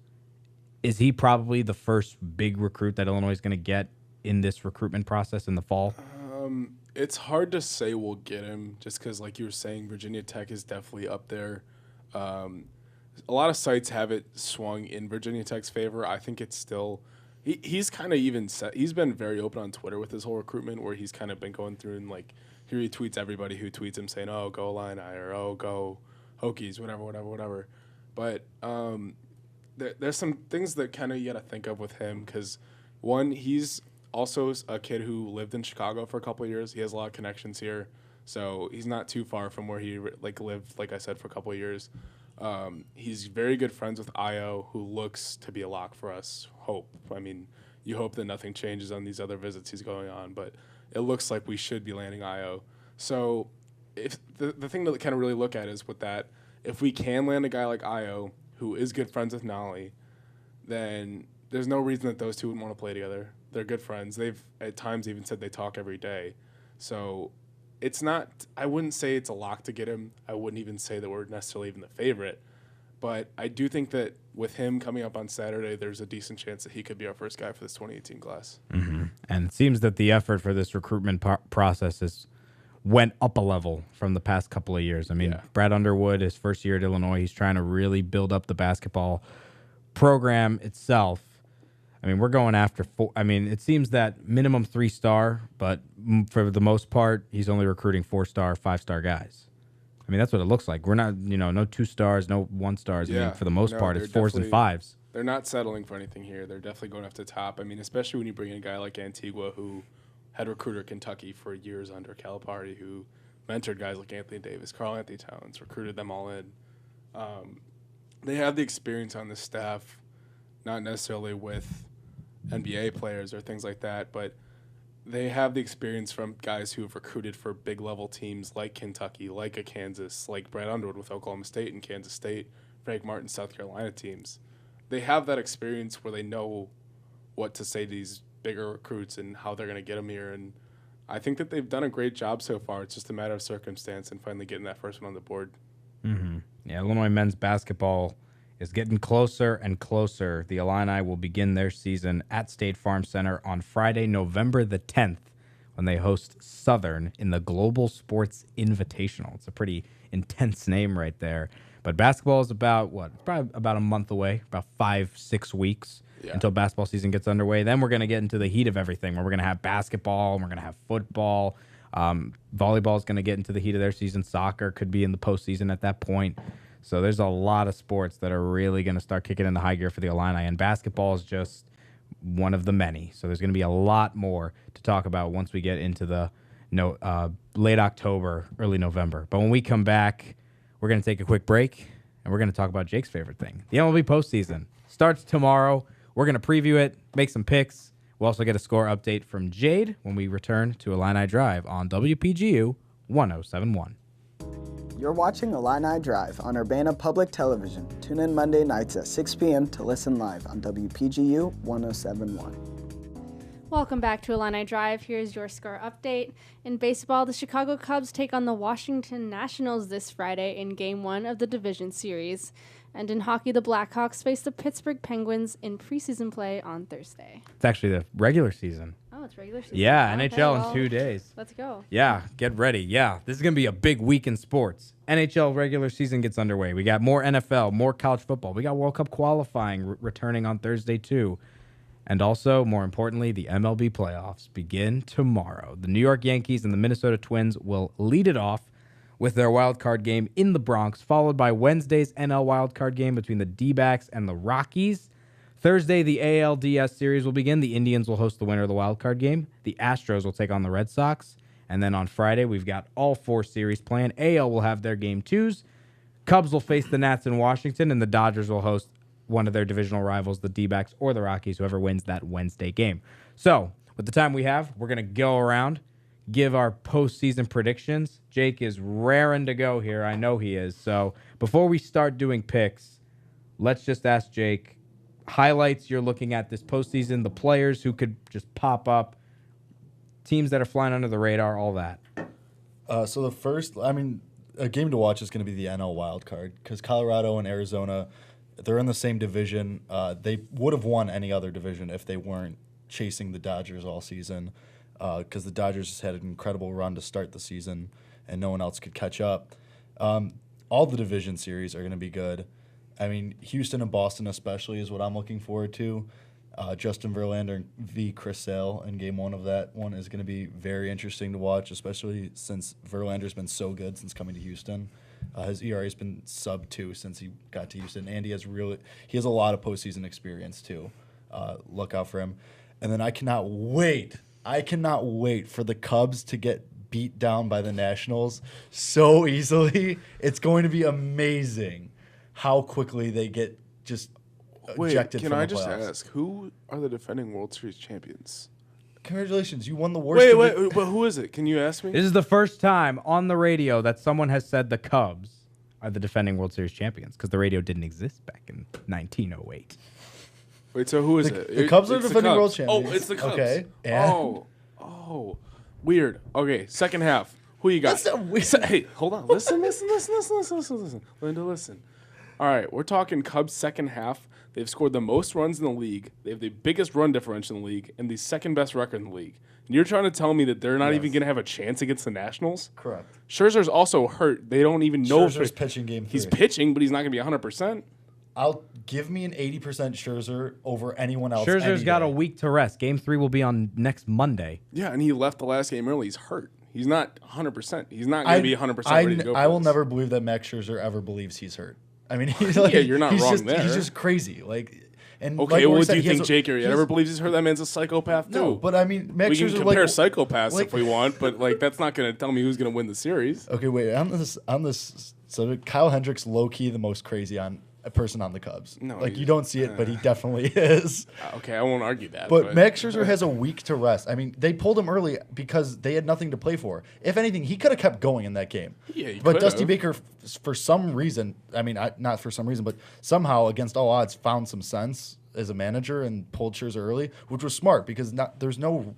Speaker 1: Is he probably the first big recruit that Illinois is going to get in this recruitment process in the fall?
Speaker 2: It's hard to say we'll get him just because, like you were saying, Virginia Tech is definitely up there. A lot of sites have it swung in Virginia Tech's favor. I think it's still he's kind of even set. He's been very open on Twitter with his whole recruitment where he's kind of been going through and like he retweets everybody who tweets him saying, oh, go Illini or oh, go Hokies, whatever. But there's some things that kind of you got to think of with him because, one, he's also a kid who lived in Chicago for a couple of years. He has a lot of connections here, so he's not too far from where he lived, like I said, for a couple of years. He's very good friends with Io, who looks to be a lock for us. I mean, you hope that nothing changes on these other visits he's going on, but it looks like we should be landing Io. So if the thing to kind of really look at is with that, if we can land a guy like Io, who is good friends with Nolly, then there's no reason that those two wouldn't want to play together. They're good friends. They've at times even said they talk every day. So it's not, I wouldn't say it's a lock to get him. I wouldn't even say that we're necessarily even the favorite. But I do think that with him coming up on Saturday, there's a decent chance that he could be our first guy for this 2018 class.
Speaker 1: Mm-hmm. And it seems that the effort for this recruitment process went up a level from the past couple of years. I mean, Brad Underwood, his first year at Illinois, he's trying to really build up the basketball program itself. I mean, we're going after it seems that minimum 3-star, but for the most part, he's only recruiting 4-star, 5-star guys. I mean, that's what it looks like. We're not, no 2 stars, no 1 stars. I mean, for the most part, it's 4s and 5s.
Speaker 2: They're not settling for anything here. They're definitely going after the top. I mean, especially when you bring in a guy like Antigua, who had recruiter Kentucky for years under Calipari, who mentored guys like Anthony Davis, Karl Anthony Towns, recruited them all in. They have the experience on the staff, not necessarily with NBA players or things like that, but they have the experience from guys who have recruited for big level teams like Kentucky, like a Kansas, like Brad Underwood with Oklahoma State and Kansas State, Frank Martin, South Carolina teams. They have that experience where they know what to say to these bigger recruits and how they're going to get them here. And I think that they've done a great job so far. It's just a matter of circumstance and finally getting that first one on the board.
Speaker 1: Mm-hmm. Yeah, Illinois men's basketball is getting closer and closer. The Illini will begin their season at State Farm Center on Friday, November the 10th, when they host Southern in the Global Sports Invitational. It's a pretty intense name right there. But basketball is about, It's probably about a month away, about 5-6 weeks until basketball season gets underway. Then we're going to get into the heat of everything, where we're going to have basketball, and we're going to have football. Volleyball is going to get into the heat of their season. Soccer could be in the postseason at that point. So there's a lot of sports that are really going to start kicking into high gear for the Illini, and basketball is just one of the many. So there's going to be a lot more to talk about once we get into the late October, early November. But when we come back, we're going to take a quick break, and we're going to talk about Jake's favorite thing. The MLB postseason starts tomorrow. We're going to preview it, make some picks. We'll also get a score update from Jade when we return to Illini Drive on WPGU 107.1.
Speaker 4: You're watching Illini Drive on Urbana Public Television. Tune in Monday nights at 6 p.m. to listen live on WPGU 107.1.
Speaker 6: Welcome back to Illini Drive. Here's your score update. In baseball, the Chicago Cubs take on the Washington Nationals this Friday in Game 1 of the Division Series. And in hockey, the Blackhawks face the Pittsburgh Penguins in preseason play on Thursday.
Speaker 1: It's actually the regular season.
Speaker 6: Oh, it's regular season.
Speaker 1: Yeah, okay, NHL in 2 days.
Speaker 6: Let's go.
Speaker 1: Yeah, get ready. Yeah, this is going to be a big week in sports. NHL regular season gets underway. We got more NFL, more college football. We got World Cup qualifying returning on Thursday, too. And also, more importantly, the MLB playoffs begin tomorrow. The New York Yankees and the Minnesota Twins will lead it off with their wild card game in the Bronx, followed by Wednesday's NL wild card game between the D-backs and the Rockies. Thursday, the ALDS series will begin. The Indians will host the winner of the wild card game. The Astros will take on the Red Sox. And then on Friday, we've got all 4 series planned. AL will have their game 2s. Cubs will face the Nats in Washington, and the Dodgers will host one of their divisional rivals, the D-backs or the Rockies, whoever wins that Wednesday game. So, with the time we have, we're going to go around, give our postseason predictions. Jake is raring to go here. I know he is. So, before we start doing picks, let's just ask Jake, highlights you're looking at this postseason, the players who could just pop up, teams that are flying under the radar, all that.
Speaker 3: So the first, a game to watch is going to be the NL wild card, because Colorado and Arizona, they're in the same division. They would have won any other division if they weren't chasing the Dodgers all season, because the Dodgers just had an incredible run to start the season, and no one else could catch up. All the division series are going to be good. I mean, Houston and Boston especially is what I'm looking forward to. Justin Verlander v. Chris Sale in Game 1 of that one is going to be very interesting to watch, especially since Verlander's been so good since coming to Houston. His ERA has been sub-2 since he got to Houston, and he has a lot of postseason experience too. Look out for him. And then I cannot wait for the Cubs to get beat down by the Nationals so easily. It's going to be amazing how quickly they get just ejected from the playoffs. Can I just
Speaker 2: ask, who are the defending World Series champions?
Speaker 3: Congratulations, you won the worst.
Speaker 2: Wait, but who is it? Can you ask me?
Speaker 1: This is the first time on the radio that someone has said the Cubs are the defending World Series champions, because the radio didn't exist back in 1908.
Speaker 2: Wait, so who is it?
Speaker 3: The Cubs are defending world champions.
Speaker 2: Oh, it's the Cubs.
Speaker 3: Okay. Yeah.
Speaker 2: Oh. Weird. Okay, second half. Who you got?
Speaker 3: That's not weird.
Speaker 2: Hey, hold on. Listen. Linda, listen. All right, we're talking Cubs second half. They've scored the most runs in the league. They have the biggest run differential in the league and the second best record in the league. And you're trying to tell me that they're not even going to have a chance against the Nationals?
Speaker 3: Correct.
Speaker 2: Scherzer's also hurt. They don't even know.
Speaker 3: Scherzer's pitching game 3.
Speaker 2: He's pitching, but he's not going to be 100%.
Speaker 3: I'll give me an 80% Scherzer over anyone else.
Speaker 1: Scherzer's got a week to rest. Game 3 will be on next Monday.
Speaker 2: Yeah, and he left the last game early. He's hurt. He's not 100%. He's not going to be 100% ready to go.
Speaker 3: I will never believe that Max Scherzer ever believes he's hurt. I mean, he's
Speaker 2: you're not wrong there.
Speaker 3: He's just crazy. And
Speaker 2: okay, well, do you think Jake Arrieta ever believes he's hurt? That man's a psychopath too.
Speaker 3: No, but I mean, Max Scherzer,
Speaker 2: we can compare psychopaths if we want, but that's not going to tell me who's going to win the series.
Speaker 3: Okay, wait. On this, so Kyle Hendricks low key the most crazy on a person on the Cubs.
Speaker 2: No,
Speaker 3: you don't see it, but he definitely is.
Speaker 2: Okay, I won't argue that.
Speaker 3: But Max Scherzer has a week to rest. I mean, they pulled him early because they had nothing to play for. If anything, he could have kept going in that game.
Speaker 2: Yeah,
Speaker 3: but Dusty Baker, for some reason, I mean, not for some reason, but somehow against all odds, found some sense as a manager and pulled Scherzer early, which was smart because there's no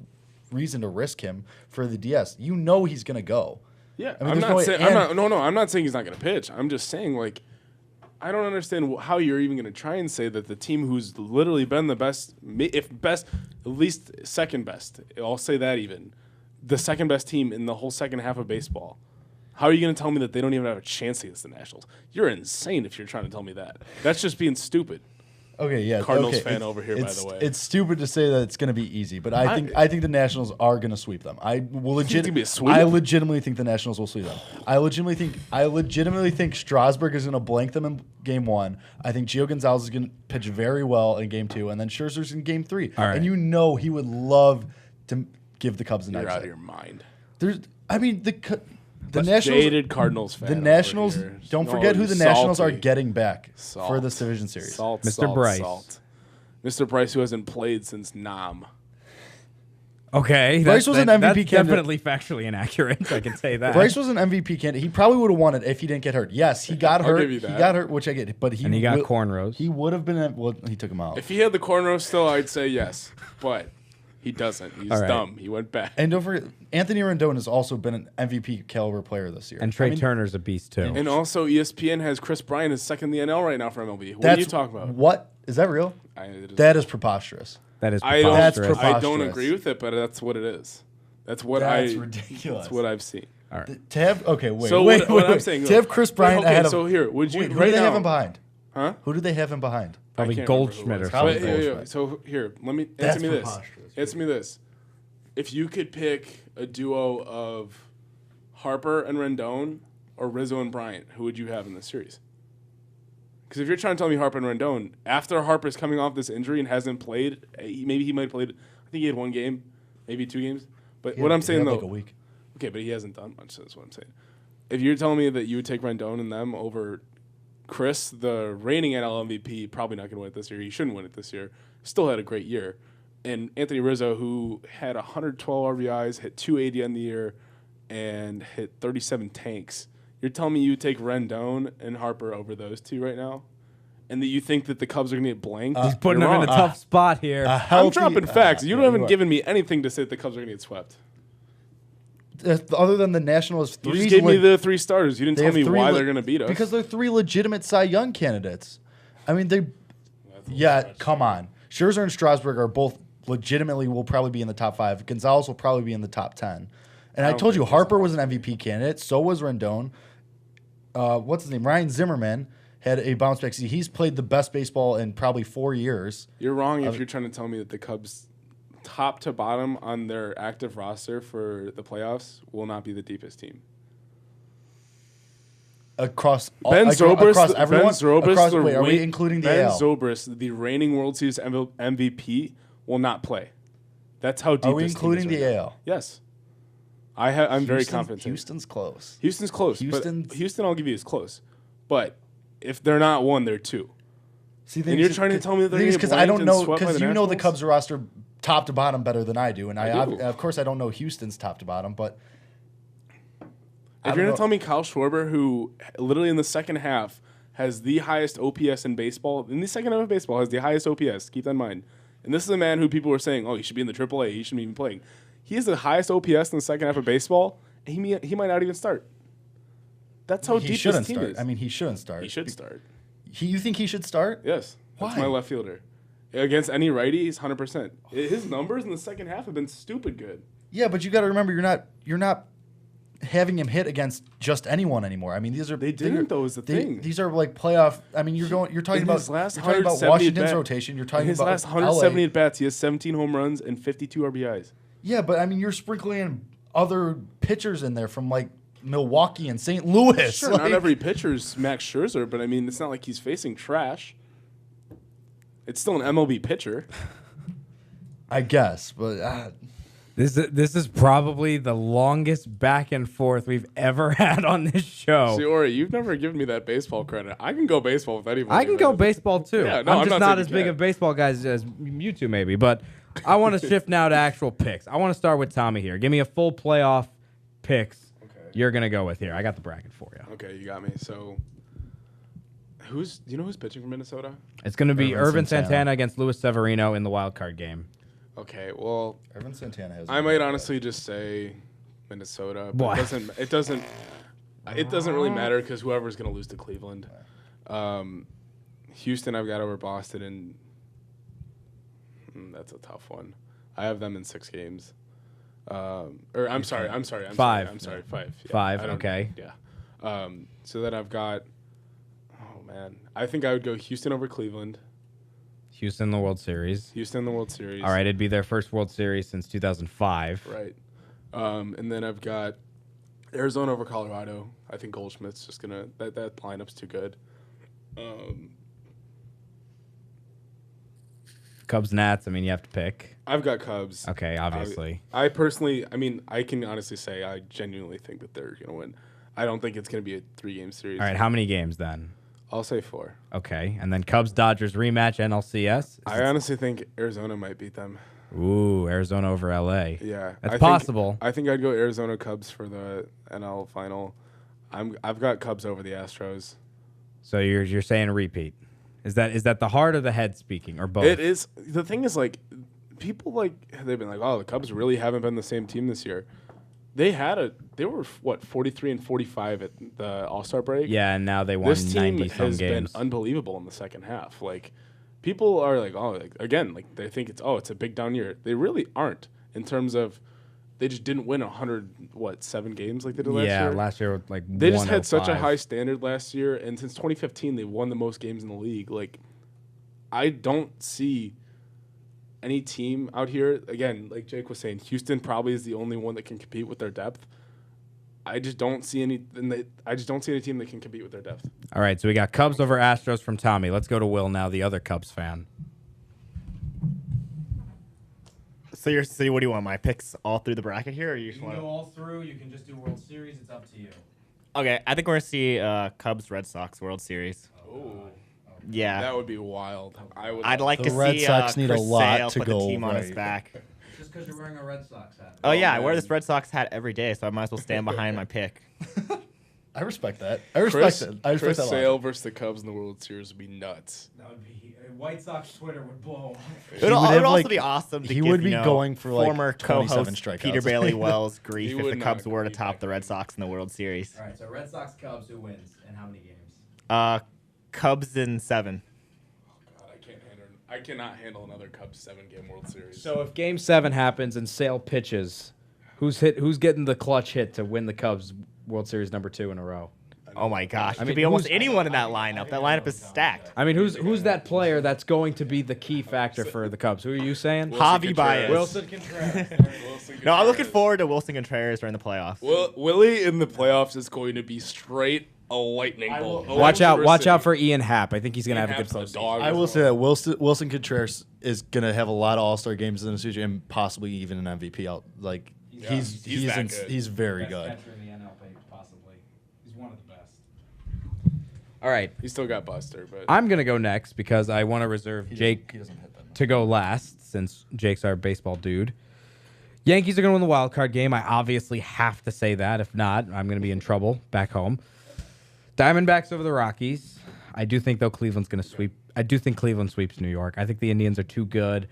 Speaker 3: reason to risk him for the DS. You know he's going to go.
Speaker 2: Yeah, I'm not saying he's not going to pitch. I'm just saying I don't understand how you're even going to try and say that the team who's literally been the best, at least second best, I'll say that even, the second best team in the whole second half of baseball. How are you going to tell me that they don't even have a chance against the Nationals? You're insane if you're trying to tell me that. That's just being stupid.
Speaker 3: Okay, yeah.
Speaker 2: Cardinals fan over here, by the way.
Speaker 3: It's stupid to say that it's going to be easy, but I think the Nationals are going to sweep them. I legitimately think the Nationals will sweep them. I legitimately think Strasburg is going to blank them in Game 1. I think Gio Gonzalez is going to pitch very well in Game 2, and then Scherzer's in Game 3.
Speaker 1: All right.
Speaker 3: And you know he would love to give the Cubs an edge.
Speaker 2: You're out of your mind.
Speaker 3: The Nationals,
Speaker 2: jaded Cardinals fan.
Speaker 3: The Nationals. Don't forget who the Nationals are getting back for this division series.
Speaker 1: Mr. Bryce.
Speaker 2: Mr. Bryce, who hasn't played since Nam.
Speaker 1: Okay,
Speaker 3: Bryce was an MVP candidate.
Speaker 1: Definitely factually inaccurate. I can say that.
Speaker 3: Bryce was an MVP candidate. He probably would have won it if he didn't get hurt. Yes, he got hurt.
Speaker 2: Give you that.
Speaker 3: He got hurt, which I get. But he
Speaker 1: got cornrows.
Speaker 3: He would have been. Well, he took him out.
Speaker 2: If he had the cornrows still, I'd say yes. But he doesn't. He's dumb. He went back.
Speaker 3: And don't forget, Anthony Rendon has also been an MVP caliber player this year.
Speaker 1: And Trey Turner's a beast too.
Speaker 2: And also, ESPN has Chris Bryant as second in the NL right now for MLB. What are you talking about?
Speaker 3: What is that real? That is preposterous.
Speaker 1: That is preposterous.
Speaker 2: I don't agree with it, but that's what it is. That's ridiculous. That's what I've seen.
Speaker 1: All right.
Speaker 3: To have wait.
Speaker 2: I'm saying,
Speaker 3: to have Chris Bryant ahead of.
Speaker 2: So here, would you?
Speaker 3: Who do they have him behind?
Speaker 2: Huh?
Speaker 3: Who do they have him behind?
Speaker 1: Probably Goldschmidt or something.
Speaker 2: So here, let me answer me this. Answer me this. If you could pick a duo of Harper and Rendon or Rizzo and Bryant, who would you have in this series? Because if you're trying to tell me Harper and Rendon, after Harper's coming off this injury and hasn't played, maybe he might have played, I think he had one game, maybe 2 games. But what I'm saying, though.
Speaker 3: Like a week.
Speaker 2: Okay, but he hasn't done much, that's what I'm saying. If you're telling me that you would take Rendon and them over Chris, the reigning NL MVP, probably not going to win it this year. He shouldn't win it this year. Still had a great year. And Anthony Rizzo, who had 112 RBIs, hit 280 on the year, and hit 37 tanks. You're telling me you take Rendon and Harper over those two right now? And that you think that the Cubs are going to get blanked?
Speaker 1: He's putting them in a tough spot here.
Speaker 2: I'm dropping facts. You haven't given me anything to say that the Cubs are going to get swept.
Speaker 3: Other than the Nationals,
Speaker 2: you just gave me the 3 starters. You didn't tell me why they're going to beat us.
Speaker 3: Because they're 3 legitimate Cy Young candidates. I mean, come on. Scherzer and Strasburg are both legitimately will probably be in the top 5. Gonzalez will probably be in the top 10. And I told you, Harper was an MVP candidate. So was Rendon. What's his name? Ryan Zimmerman had a bounce back season. He's played the best baseball in probably 4 years.
Speaker 2: You're wrong if you're trying to tell me that the Cubs, top to bottom on their active roster for the playoffs, will not be the deepest team.
Speaker 3: Across
Speaker 2: everyone?
Speaker 3: Are we including the AL?
Speaker 2: Ben Zobrist, the reigning World Series MVP, will not play. That's how deep.
Speaker 3: Are we including the AL?
Speaker 2: Yes. I'm very confident.
Speaker 3: Houston's close.
Speaker 2: Houston's close. But Houston, I'll give you, is close. But if they're not 1, they're 2.
Speaker 3: See,
Speaker 2: and you're trying to tell me that they're
Speaker 3: because I don't know, because you know the Cubs roster top to bottom better than I do, and of course I don't know Houston's top to bottom, but
Speaker 2: if you're gonna tell me Kyle Schwarber, who literally in the second half has the highest OPS in baseball, has the highest OPS. Keep that in mind. And this is a man who people were saying, oh, he should be in the AAA. He shouldn't even be playing. He has the highest OPS in the second half of baseball, and he might not even start. That's how deep this team is.
Speaker 3: I mean, he shouldn't start.
Speaker 2: He should start.
Speaker 3: You think he should start?
Speaker 2: Yes.
Speaker 3: Why?
Speaker 2: That's my left fielder. Against any righty, he's 100%. His numbers in the second half have been stupid good.
Speaker 3: Yeah, but you got to remember, you're not having him hit against just anyone anymore. I mean, these are These are like playoff. I mean, you're talking about Washington's rotation. You're talking about
Speaker 2: his last 170 at bats. He has 17 home runs and 52 RBIs.
Speaker 3: Yeah, but I mean, you're sprinkling in other pitchers in there from like Milwaukee and St. Louis.
Speaker 2: Sure, not every pitcher's Max Scherzer, but I mean, it's not like he's facing trash. It's still an MLB pitcher.
Speaker 3: I guess, but
Speaker 1: this is probably the longest back and forth we've ever had on this show.
Speaker 2: See, Orri, you've never given me that baseball credit. I can go baseball with anyone.
Speaker 1: I can go baseball too.
Speaker 2: Yeah, no,
Speaker 1: I'm just not as big of baseball guys as you two maybe, but I want to shift now to actual picks. I want to start with Tommy here. Give me a full playoff picks. You're gonna go with here. I got the bracket for you.
Speaker 2: Okay, you got me. So, do you know who's pitching for Minnesota?
Speaker 1: It's gonna be Irvin Santana against Luis Severino in the wild card game.
Speaker 2: Okay, well,
Speaker 3: Irvin Santana has.
Speaker 2: I might honestly just say Minnesota, but it doesn't really matter because whoever's gonna lose to Cleveland. Houston, I've got over Boston, and that's a tough one. I have them in 6 games. I'm sorry.
Speaker 1: Five.
Speaker 2: Yeah,
Speaker 1: 5. Okay.
Speaker 2: Yeah. So then I've got. Oh man, I think I would go Houston over Cleveland.
Speaker 1: Houston in the World Series.
Speaker 2: All
Speaker 1: right, it'd be their first World Series since 2005.
Speaker 2: Right. And then I've got Arizona over Colorado. I think Goldschmidt's just gonna that lineup's too good.
Speaker 1: Cubs, Nats. I mean, you have to pick.
Speaker 2: I've got Cubs.
Speaker 1: Okay, obviously.
Speaker 2: I personally, I mean, I can honestly say I genuinely think that they're going to win. I don't think it's going to be a 3-game series.
Speaker 1: All right, how many games then?
Speaker 2: I'll say 4.
Speaker 1: Okay, and then Cubs-Dodgers rematch NLCS?
Speaker 2: I honestly think Arizona might beat them.
Speaker 1: Ooh, Arizona over LA.
Speaker 2: Yeah.
Speaker 1: That's possible.
Speaker 2: I think I'd go Arizona Cubs for the NL final. I've got Cubs over the Astros.
Speaker 1: So you're saying a repeat. Is that the heart or the head speaking, or both?
Speaker 2: It is. The thing is, like, people they've been like, oh, the Cubs really haven't been the same team this year. They were 43 and 45 at the All-Star break.
Speaker 1: Yeah, and now they won 90 some games.
Speaker 2: This team has been unbelievable in the second half. Like, people are like, oh, again, like they think it's a big down year. They really aren't in terms of they just didn't win 7 games like they did last year.
Speaker 1: Yeah, last year like
Speaker 2: they just had such a high standard last year, and since 2015 they won the most games in the league. Like, I don't see any team out here, again, like Jake was saying, Houston probably is the only one that can compete with their depth. I just don't see any team that can compete with their depth.
Speaker 1: All right, so we got Cubs over Astros from Tommy. Let's go to Will now, the other Cubs fan.
Speaker 7: So what do you want? My picks all through the bracket here, or you
Speaker 1: can go all through. You can just do World Series. It's up to you.
Speaker 7: Okay, I think we're gonna see Cubs Red Sox World Series.
Speaker 2: Oh.
Speaker 7: Yeah,
Speaker 2: that would be wild.
Speaker 7: I'd like to see
Speaker 3: Red Sox need
Speaker 7: Chris
Speaker 3: a lot
Speaker 7: Sale
Speaker 3: to
Speaker 7: put
Speaker 3: go
Speaker 7: the team on
Speaker 3: right.
Speaker 7: his back.
Speaker 1: Just because you're wearing a Red Sox hat.
Speaker 7: Oh yeah, I wear this Red Sox hat every day, so I might as well stand behind my pick.
Speaker 3: I respect that. I respect it.
Speaker 2: Chris Sale versus the Cubs in the World Series would be nuts.
Speaker 1: That would be White Sox Twitter would blow.
Speaker 7: It would also be awesome to give
Speaker 3: going for like
Speaker 7: former
Speaker 3: 27
Speaker 7: co-host
Speaker 3: strikeouts.
Speaker 7: Peter Bailey Wells grief if the Cubs were to top the Red Sox in the World Series.
Speaker 1: All right, so Red Sox Cubs, who wins and how many games?
Speaker 7: Cubs in 7.
Speaker 2: I cannot handle another Cubs 7-game World Series.
Speaker 1: So if Game 7 happens and Sale pitches, who's getting the clutch hit to win the Cubs World Series number 2 in a row?
Speaker 7: Oh my gosh! It could be almost anyone in that lineup. That lineup is stacked.
Speaker 1: I mean, who's that player that's going to be the key factor for the Cubs? Who are you saying?
Speaker 7: Javi Baez.
Speaker 1: Wilson Contreras.
Speaker 7: No, I'm looking forward to Wilson Contreras during the playoffs.
Speaker 2: Willie in the playoffs is going to be straight a lightning bolt.
Speaker 1: Watch out for Ian Happ. I think he's gonna have a good
Speaker 2: postseason.
Speaker 3: I will say that Wilson Contreras is gonna have a lot of All-Star games in the future and possibly even an MVP. He's very good.
Speaker 1: He's one of the best. All right,
Speaker 2: he still got Buster, but
Speaker 1: I'm gonna go next because I want to reserve Jake to go last since Jake's our baseball dude. Yankees are going to win the wild card game. I obviously have to say that. If not, I'm going to be in trouble back home. Diamondbacks over the Rockies. I do think, though, Cleveland's going to sweep. I do think Cleveland sweeps New York. I think the Indians are too good.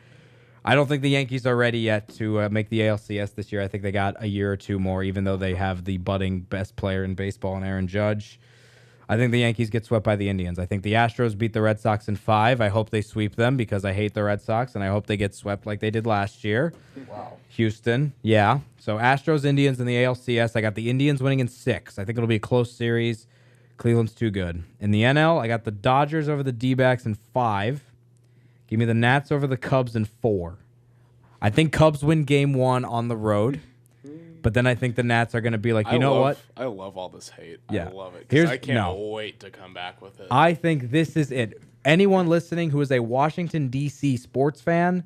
Speaker 1: I don't think the Yankees are ready yet to make the ALCS this year. I think they got a year or two more, even though they have the budding best player in baseball in Aaron Judge. I think the Yankees get swept by the Indians. I think the Astros beat the Red Sox in 5. I hope they sweep them because I hate the Red Sox, and I hope they get swept like they did last year.
Speaker 3: Wow.
Speaker 1: Houston, yeah. So Astros, Indians in the ALCS. I got the Indians winning in 6. I think it'll be a close series. Cleveland's too good. In the NL, I got the Dodgers over the D-backs in 5. Give me the Nats over the Cubs in 4. I think Cubs win game 1 on the road. But then I think the Nats are going to be like, you know what?
Speaker 2: I love all this hate.
Speaker 1: Yeah.
Speaker 2: I love it. 'Cause I can't wait to come back with it.
Speaker 1: I think this is it. Anyone listening who is a Washington, D.C. sports fan,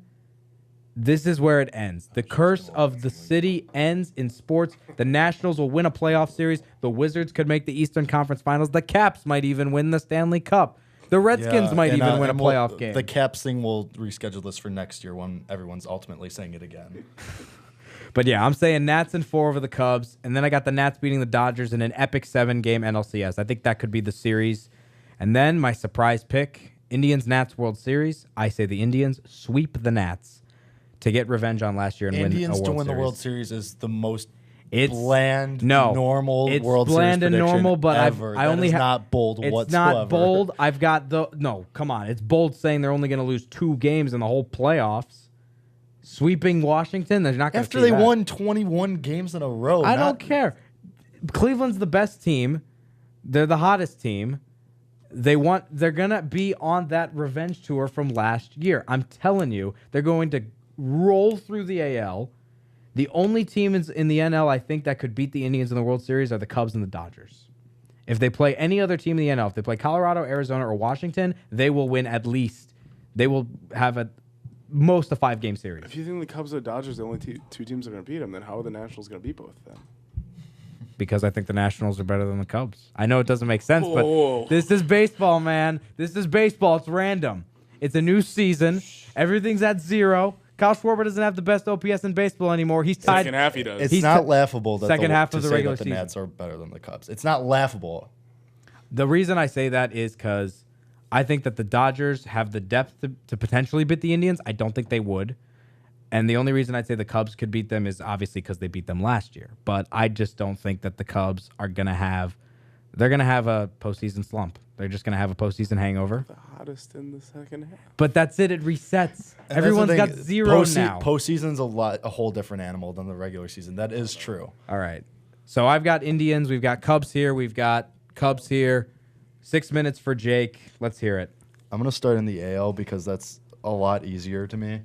Speaker 1: this is where it ends. The curse of the city ends in sports. The Nationals will win a playoff series. The Wizards could make the Eastern Conference Finals. The Caps might even win the Stanley Cup. The Redskins might even win a playoff game.
Speaker 3: The Caps thing will reschedule this for next year when everyone's ultimately saying it again.
Speaker 1: But yeah, I'm saying Nats in 4 over the Cubs, and then I got the Nats beating the Dodgers in an epic 7-game NLCS. I think that could be the series. And then my surprise pick, Indians-Nats World Series. I say the Indians sweep the Nats to get revenge on last year and win a World Series.
Speaker 3: Indians to win the World Series is the most bland, normal
Speaker 1: it's
Speaker 3: World Series
Speaker 1: bland and normal, but
Speaker 3: ever.
Speaker 1: I only
Speaker 3: not bold
Speaker 1: it's
Speaker 3: whatsoever.
Speaker 1: It's not bold. I've got come on. It's bold saying they're only going to lose 2 games in the whole playoffs. Sweeping Washington, they're not going to.
Speaker 3: After they won 21 games in a row.
Speaker 1: I don't care. Cleveland's the best team. They're the hottest team. They're going to be on that revenge tour from last year. I'm telling you, they're going to roll through the AL. The only team in the NL I think that could beat the Indians in the World Series are the Cubs and the Dodgers. If they play any other team in the NL, if they play Colorado, Arizona, or Washington, they will win at least. They will have a most a 5-game series.
Speaker 2: If you think the Cubs or Dodgers are the only 2 teams that are going to beat them, then how are the Nationals going to beat both of them?
Speaker 1: Because I think the Nationals are better than the Cubs. I know it doesn't make sense, but this is baseball, man. This is baseball. It's random. It's a new season. Everything's at 0. Kyle Schwarber doesn't have the best OPS in baseball anymore. He's tied.
Speaker 2: Second half he does.
Speaker 3: It's not laughable that
Speaker 1: second half of the regular
Speaker 3: the
Speaker 1: season.
Speaker 3: Nats are better than the Cubs. It's not laughable.
Speaker 1: The reason I say that is because I think that the Dodgers have the depth to potentially beat the Indians. I don't think they would. And the only reason I'd say the Cubs could beat them is obviously because they beat them last year. But I just don't think that the Cubs are going to have – they're going to have a postseason slump. They're just going to have a postseason hangover.
Speaker 2: The hottest in the second half.
Speaker 1: But that's it. It resets. And everyone's got 0 now.
Speaker 3: Postseason's a whole different animal than the regular season. That is true.
Speaker 1: All right. So I've got Indians. We've got Cubs here. We've got Cubs here. 6 minutes for Jake. Let's hear it.
Speaker 3: I'm going to start in the AL because that's a lot easier to me.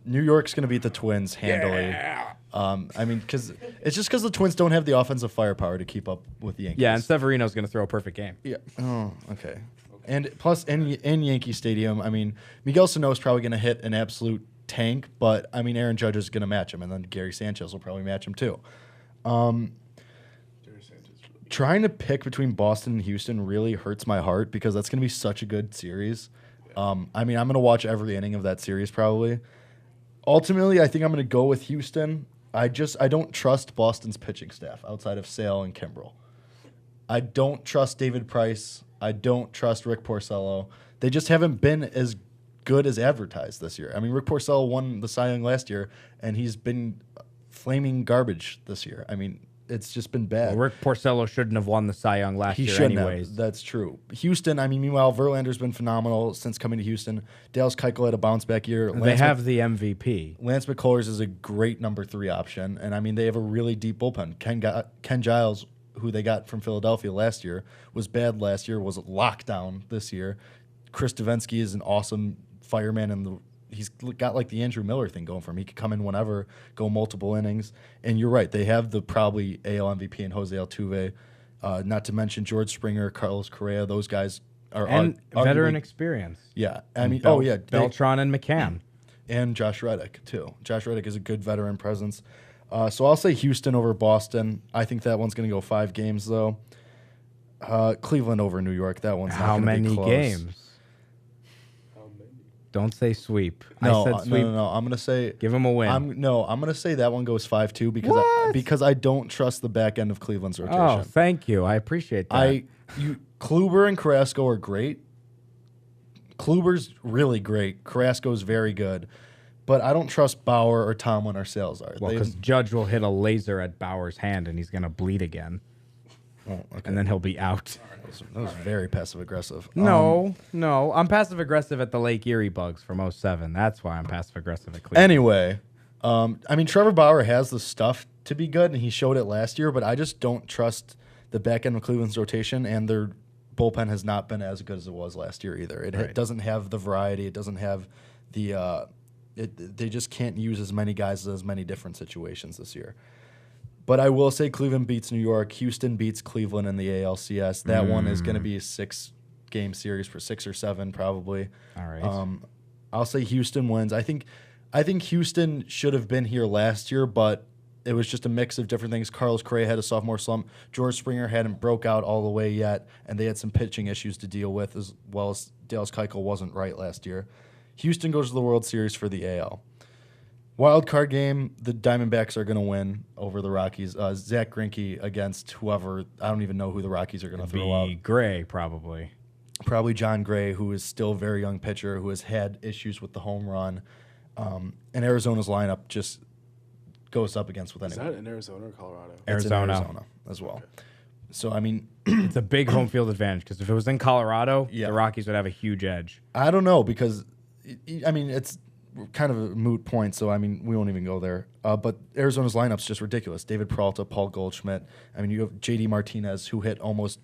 Speaker 3: New York's going to beat the Twins handily.
Speaker 2: Yeah.
Speaker 3: I mean, because the Twins don't have the offensive firepower to keep up with the Yankees.
Speaker 1: Yeah, and Severino's going to throw a perfect game.
Speaker 3: Yeah. Oh, okay. And plus, in Yankee Stadium, I mean, Miguel Sano's probably going to hit an absolute tank, but I mean, Aaron Judge is going to match him, and then Gary Sanchez will probably match him too. Trying to pick between Boston and Houston really hurts my heart because that's going to be such a good series. I mean, I'm going to watch every inning of that series probably. Ultimately, I think I'm going to go with Houston. I don't trust Boston's pitching staff outside of Sale and Kimbrel. I don't trust David Price. I don't trust Rick Porcello. They just haven't been as good as advertised this year. I mean, Rick Porcello won the Cy Young last year, and he's been flaming garbage this year. I mean, it's just been bad.
Speaker 1: Well, Rick Porcello shouldn't have won the Cy Young last year anyways.
Speaker 3: Have. That's true. Houston, I mean, meanwhile, Verlander's been phenomenal since coming to Houston. Dallas Keuchel had a bounce-back year.
Speaker 1: They have the MVP.
Speaker 3: Lance McCullers is a great number 3 option, and, I mean, they have a really deep bullpen. Ken Giles, who they got from Philadelphia last year, was bad last year, was lockdown this year. Chris Davinsky is an awesome fireman, and he's got like the Andrew Miller thing going for him. He could come in whenever, go multiple innings. And you're right, they have the probably AL MVP in Jose Altuve. Not to mention George Springer, Carlos Correa. Those guys are
Speaker 1: veteran experience.
Speaker 3: Yeah, I mean,
Speaker 1: Beltran and McCann.
Speaker 3: And Josh Reddick, too. Josh Reddick is a good veteran presence. So I'll say Houston over Boston. I think that one's going to go 5 games, though. Cleveland over New York. That one's not going to be close.
Speaker 1: How many games? Don't say sweep.
Speaker 3: No,
Speaker 1: I said sweep.
Speaker 3: No. I'm going to say...
Speaker 1: Give him a win.
Speaker 3: I'm going to say that one goes 5-2 because I don't trust the back end of Cleveland's rotation.
Speaker 1: Oh, thank you. I appreciate that.
Speaker 3: Kluber and Carrasco are great. Kluber's really great. Carrasco's very good. But I don't trust Bauer or Tomlin or Salazar.
Speaker 1: Well, because Judge will hit a laser at Bauer's hand and he's going to bleed again.
Speaker 3: Oh, okay.
Speaker 1: And then he'll be out.
Speaker 3: That was very passive-aggressive.
Speaker 1: No. I'm passive-aggressive at the Lake Erie Bugs from 07. That's why I'm passive-aggressive at Cleveland.
Speaker 3: Anyway, I mean, Trevor Bauer has the stuff to be good, and he showed it last year, but I just don't trust the back end of Cleveland's rotation, and their bullpen has not been as good as it was last year either. It doesn't have the variety. It doesn't have the they just can't use as many guys in as many different situations this year. But I will say Cleveland beats New York. Houston beats Cleveland in the ALCS. That one is going to be a 6-game series for 6 or 7 probably.
Speaker 1: All right.
Speaker 3: I'll say Houston wins. I think Houston should have been here last year, but it was just a mix of different things. Carlos Correa had a sophomore slump. George Springer hadn't broke out all the way yet, and they had some pitching issues to deal with, as well as Dallas Keuchel wasn't right last year. Houston goes to the World Series for the AL. Wild card game, the Diamondbacks are going to win over the Rockies. Zach Greinke against whoever. I don't even know who the Rockies are going to throw out.
Speaker 1: Gray, probably.
Speaker 3: Probably John Gray, who is still a very young pitcher, who has had issues with the home run. And Arizona's lineup just goes up against with anyone.
Speaker 2: Is that in Arizona or Colorado?
Speaker 1: Arizona
Speaker 3: as well.
Speaker 2: Okay.
Speaker 3: So, I mean...
Speaker 1: it's a big home field advantage, because if it was in Colorado, the Rockies would have a huge edge.
Speaker 3: I don't know, because, I mean, it's kind of a moot point, so, I mean, we won't even go there. But Arizona's lineup's just ridiculous. David Peralta, Paul Goldschmidt. I mean, you have J.D. Martinez, who hit almost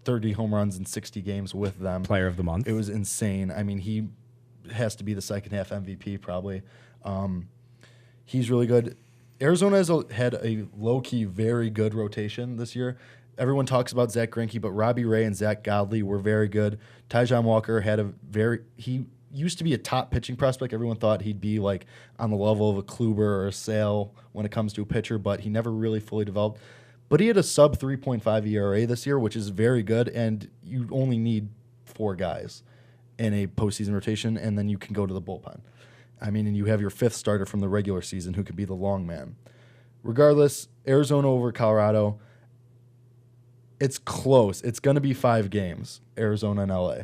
Speaker 3: 30 home runs in 60 games with them.
Speaker 1: Player of the month.
Speaker 3: It was insane. I mean, he has to be the second-half MVP, probably. He's really good. Arizona has had a low-key, very good rotation this year. Everyone talks about Zach Greinke, but Robbie Ray and Zach Godley were very good. Tyjon Walker had he used to be a top pitching prospect. Everyone thought he'd be like on the level of a Kluber or a Sale when it comes to a pitcher, but he never really fully developed. But he had a sub 3.5 ERA this year, which is very good, and you only need 4 guys in a postseason rotation, and then you can go to the bullpen. I mean, and you have your 5th starter from the regular season who could be the long man. Regardless, Arizona over Colorado, it's close. It's going to be 5 games, Arizona and LA.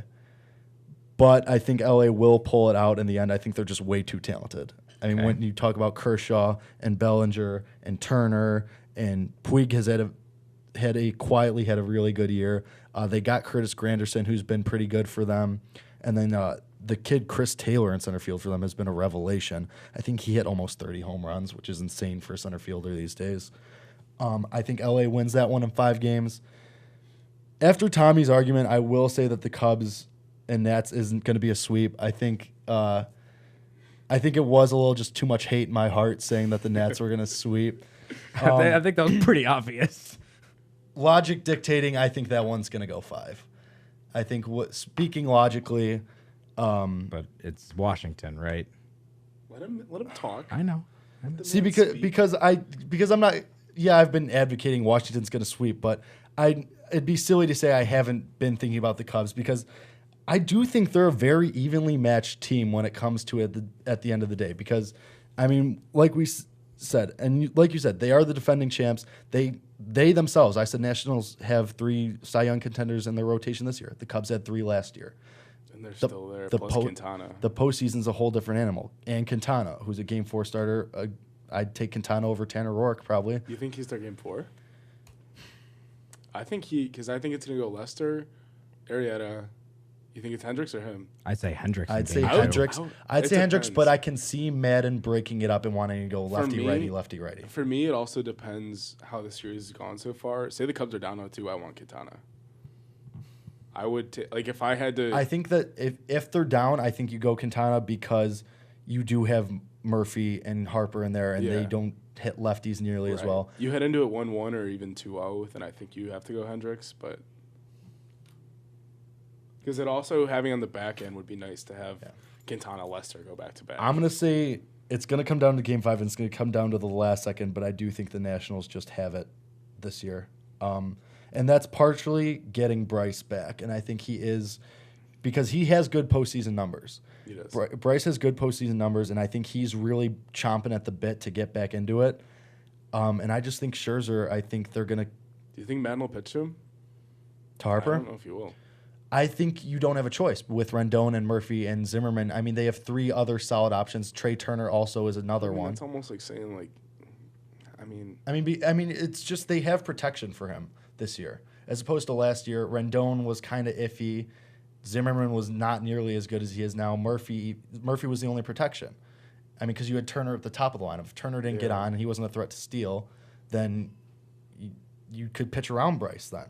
Speaker 3: But I think LA will pull it out in the end. I think they're just way too talented. I mean, when you talk about Kershaw and Bellinger and Turner, and Puig has quietly had a really good year. They got Curtis Granderson, who's been pretty good for them. And then the kid Chris Taylor in center field for them has been a revelation. I think he hit almost 30 home runs, which is insane for a center fielder these days. I think LA wins that one in 5 games. After Tommy's argument, I will say that the Cubs and Nats isn't going to be a sweep. I think it was a little just too much hate in my heart saying that the Nats were going to sweep.
Speaker 1: I think that was pretty obvious.
Speaker 3: Logic dictating, I think that one's going to go 5. I think speaking logically,
Speaker 1: but it's Washington, right?
Speaker 2: Let him talk.
Speaker 1: I know.
Speaker 3: See, because I'm not. Yeah, I've been advocating Washington's going to sweep, but it'd be silly to say I haven't been thinking about the Cubs, because I do think they're a very evenly matched team when it comes to it at the end of the day. Because, I mean, like we said, and like you said, they are the defending champs. They themselves, I said Nationals have 3 Cy Young contenders in their rotation this year. The Cubs had 3 last year.
Speaker 2: And they're still there, plus Quintana.
Speaker 3: The postseason's a whole different animal. And Quintana, who's a Game 4 starter. I'd take Quintana over Tanner Roark, probably.
Speaker 2: You think he's their Game 4? I think it's going to go Lester, Arrieta. You think it's Hendricks or him?
Speaker 1: I'd say Hendricks.
Speaker 3: I'd say Hendricks, but I can see Madden breaking it up and wanting to go lefty-righty, lefty-righty.
Speaker 2: For me, it also depends how the series has gone so far. Say the Cubs are down 0-2, I want Quintana. I would if I had to.
Speaker 3: I think that if they're down, I think you go Quintana, because you do have Murphy and Harper in there, and they don't hit lefties nearly as well.
Speaker 2: You head into it 1-1 or even 2-0, then I think you have to go Hendricks, but because it also having on the back end would be nice to have Quintana Lester go back to back.
Speaker 3: I'm gonna say it's gonna come down to Game 5, and it's gonna come down to the last second. But I do think the Nationals just have it this year, and that's partially getting Bryce back, and I think he is because he has good postseason numbers.
Speaker 2: He does.
Speaker 3: Bryce has good postseason numbers, and I think he's really chomping at the bit to get back into it. And I just think Scherzer, I think they're gonna.
Speaker 2: Do you think Madden will pitch him?
Speaker 3: To Harper?
Speaker 2: I don't know if he will.
Speaker 3: I think you don't have a choice with Rendon and Murphy and Zimmerman. I mean, they have 3 other solid options. Trey Turner also is another one.
Speaker 2: It's almost like saying like, I mean,
Speaker 3: it's just they have protection for him this year as opposed to last year. Rendon was kind of iffy. Zimmerman was not nearly as good as he is now. Murphy was the only protection. I mean, because you had Turner at the top of the line. If Turner didn't get on and he wasn't a threat to steal, then you could pitch around Bryce then.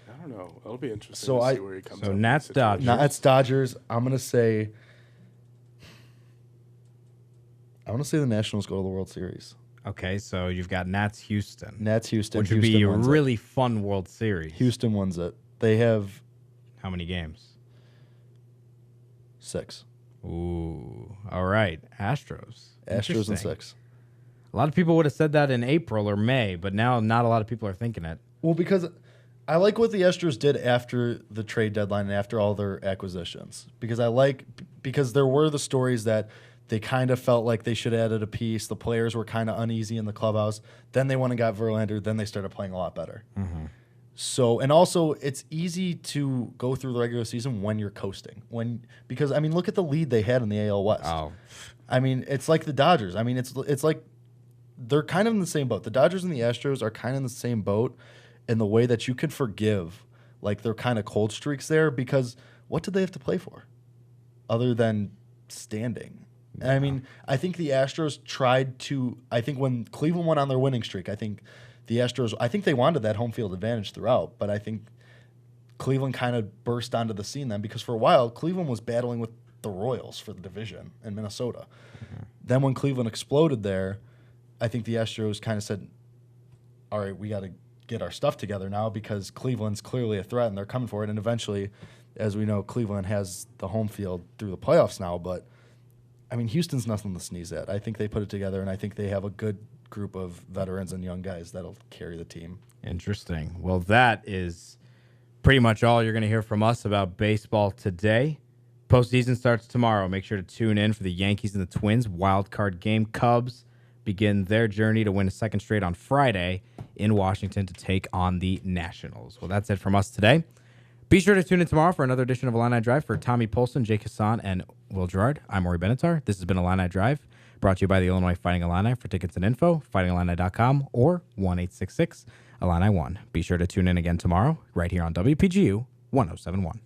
Speaker 2: I don't know. It'll be interesting to see where he comes out.
Speaker 1: So Nats Dodgers.
Speaker 3: Nats Dodgers. I'm gonna say the Nationals go to the World Series.
Speaker 1: Okay, so you've got Nats Houston.
Speaker 3: Nats Houston.
Speaker 1: Which would be a really fun World Series.
Speaker 3: Houston wins it. They have
Speaker 1: how many games?
Speaker 3: 6.
Speaker 1: Ooh. All right. Astros
Speaker 3: in 6.
Speaker 1: A lot of people would have said that in April or May, but now not a lot of people are thinking it.
Speaker 3: Well, because I like what the Astros did after the trade deadline and after all their acquisitions. Because there were the stories that they kind of felt like they should have added a piece. The players were kind of uneasy in the clubhouse. Then they went and got Verlander. Then they started playing a lot better.
Speaker 1: Mm-hmm.
Speaker 3: So, and also it's easy to go through the regular season when you're coasting. Because I mean, look at the lead they had in the AL West.
Speaker 1: Oh.
Speaker 3: I mean, it's like the Dodgers. I mean, it's like they're kind of in the same boat. The Dodgers and the Astros are kind of in the same boat in the way that you can forgive like their kind of cold streaks there, because what did they have to play for other than standing? And I mean, I think the Astros tried to, I think when Cleveland went on their winning streak, I think the Astros, I think they wanted that home field advantage throughout, but I think Cleveland kind of burst onto the scene then, because for a while, Cleveland was battling with the Royals for the division in Minnesota. Mm-hmm. Then when Cleveland exploded there, I think the Astros kind of said, all right, we got to get our stuff together now because Cleveland's clearly a threat and they're coming for it. And eventually, as we know, Cleveland has the home field through the playoffs now, but I mean, Houston's nothing to sneeze at. I think they put it together, and I think they have a good group of veterans and young guys that'll carry the team.
Speaker 1: Interesting. Well, that is pretty much all you're going to hear from us about baseball today. Postseason starts tomorrow. Make sure to tune in for the Yankees and the Twins wild card game. Cubs begin their journey to win a second straight on Friday in Washington to take on the Nationals. Well, that's it from us today. Be sure to tune in tomorrow for another edition of Illini Drive. For Tommy Polcyn, Jake Hasan, and Will Gerard, I'm Orri Benatar. This has been Illini Drive, brought to you by the Illinois Fighting Illini. For tickets and info, fightingillini.com or 1-866-ILLINI1. Be sure to tune in again tomorrow, right here on WPGU 107.1.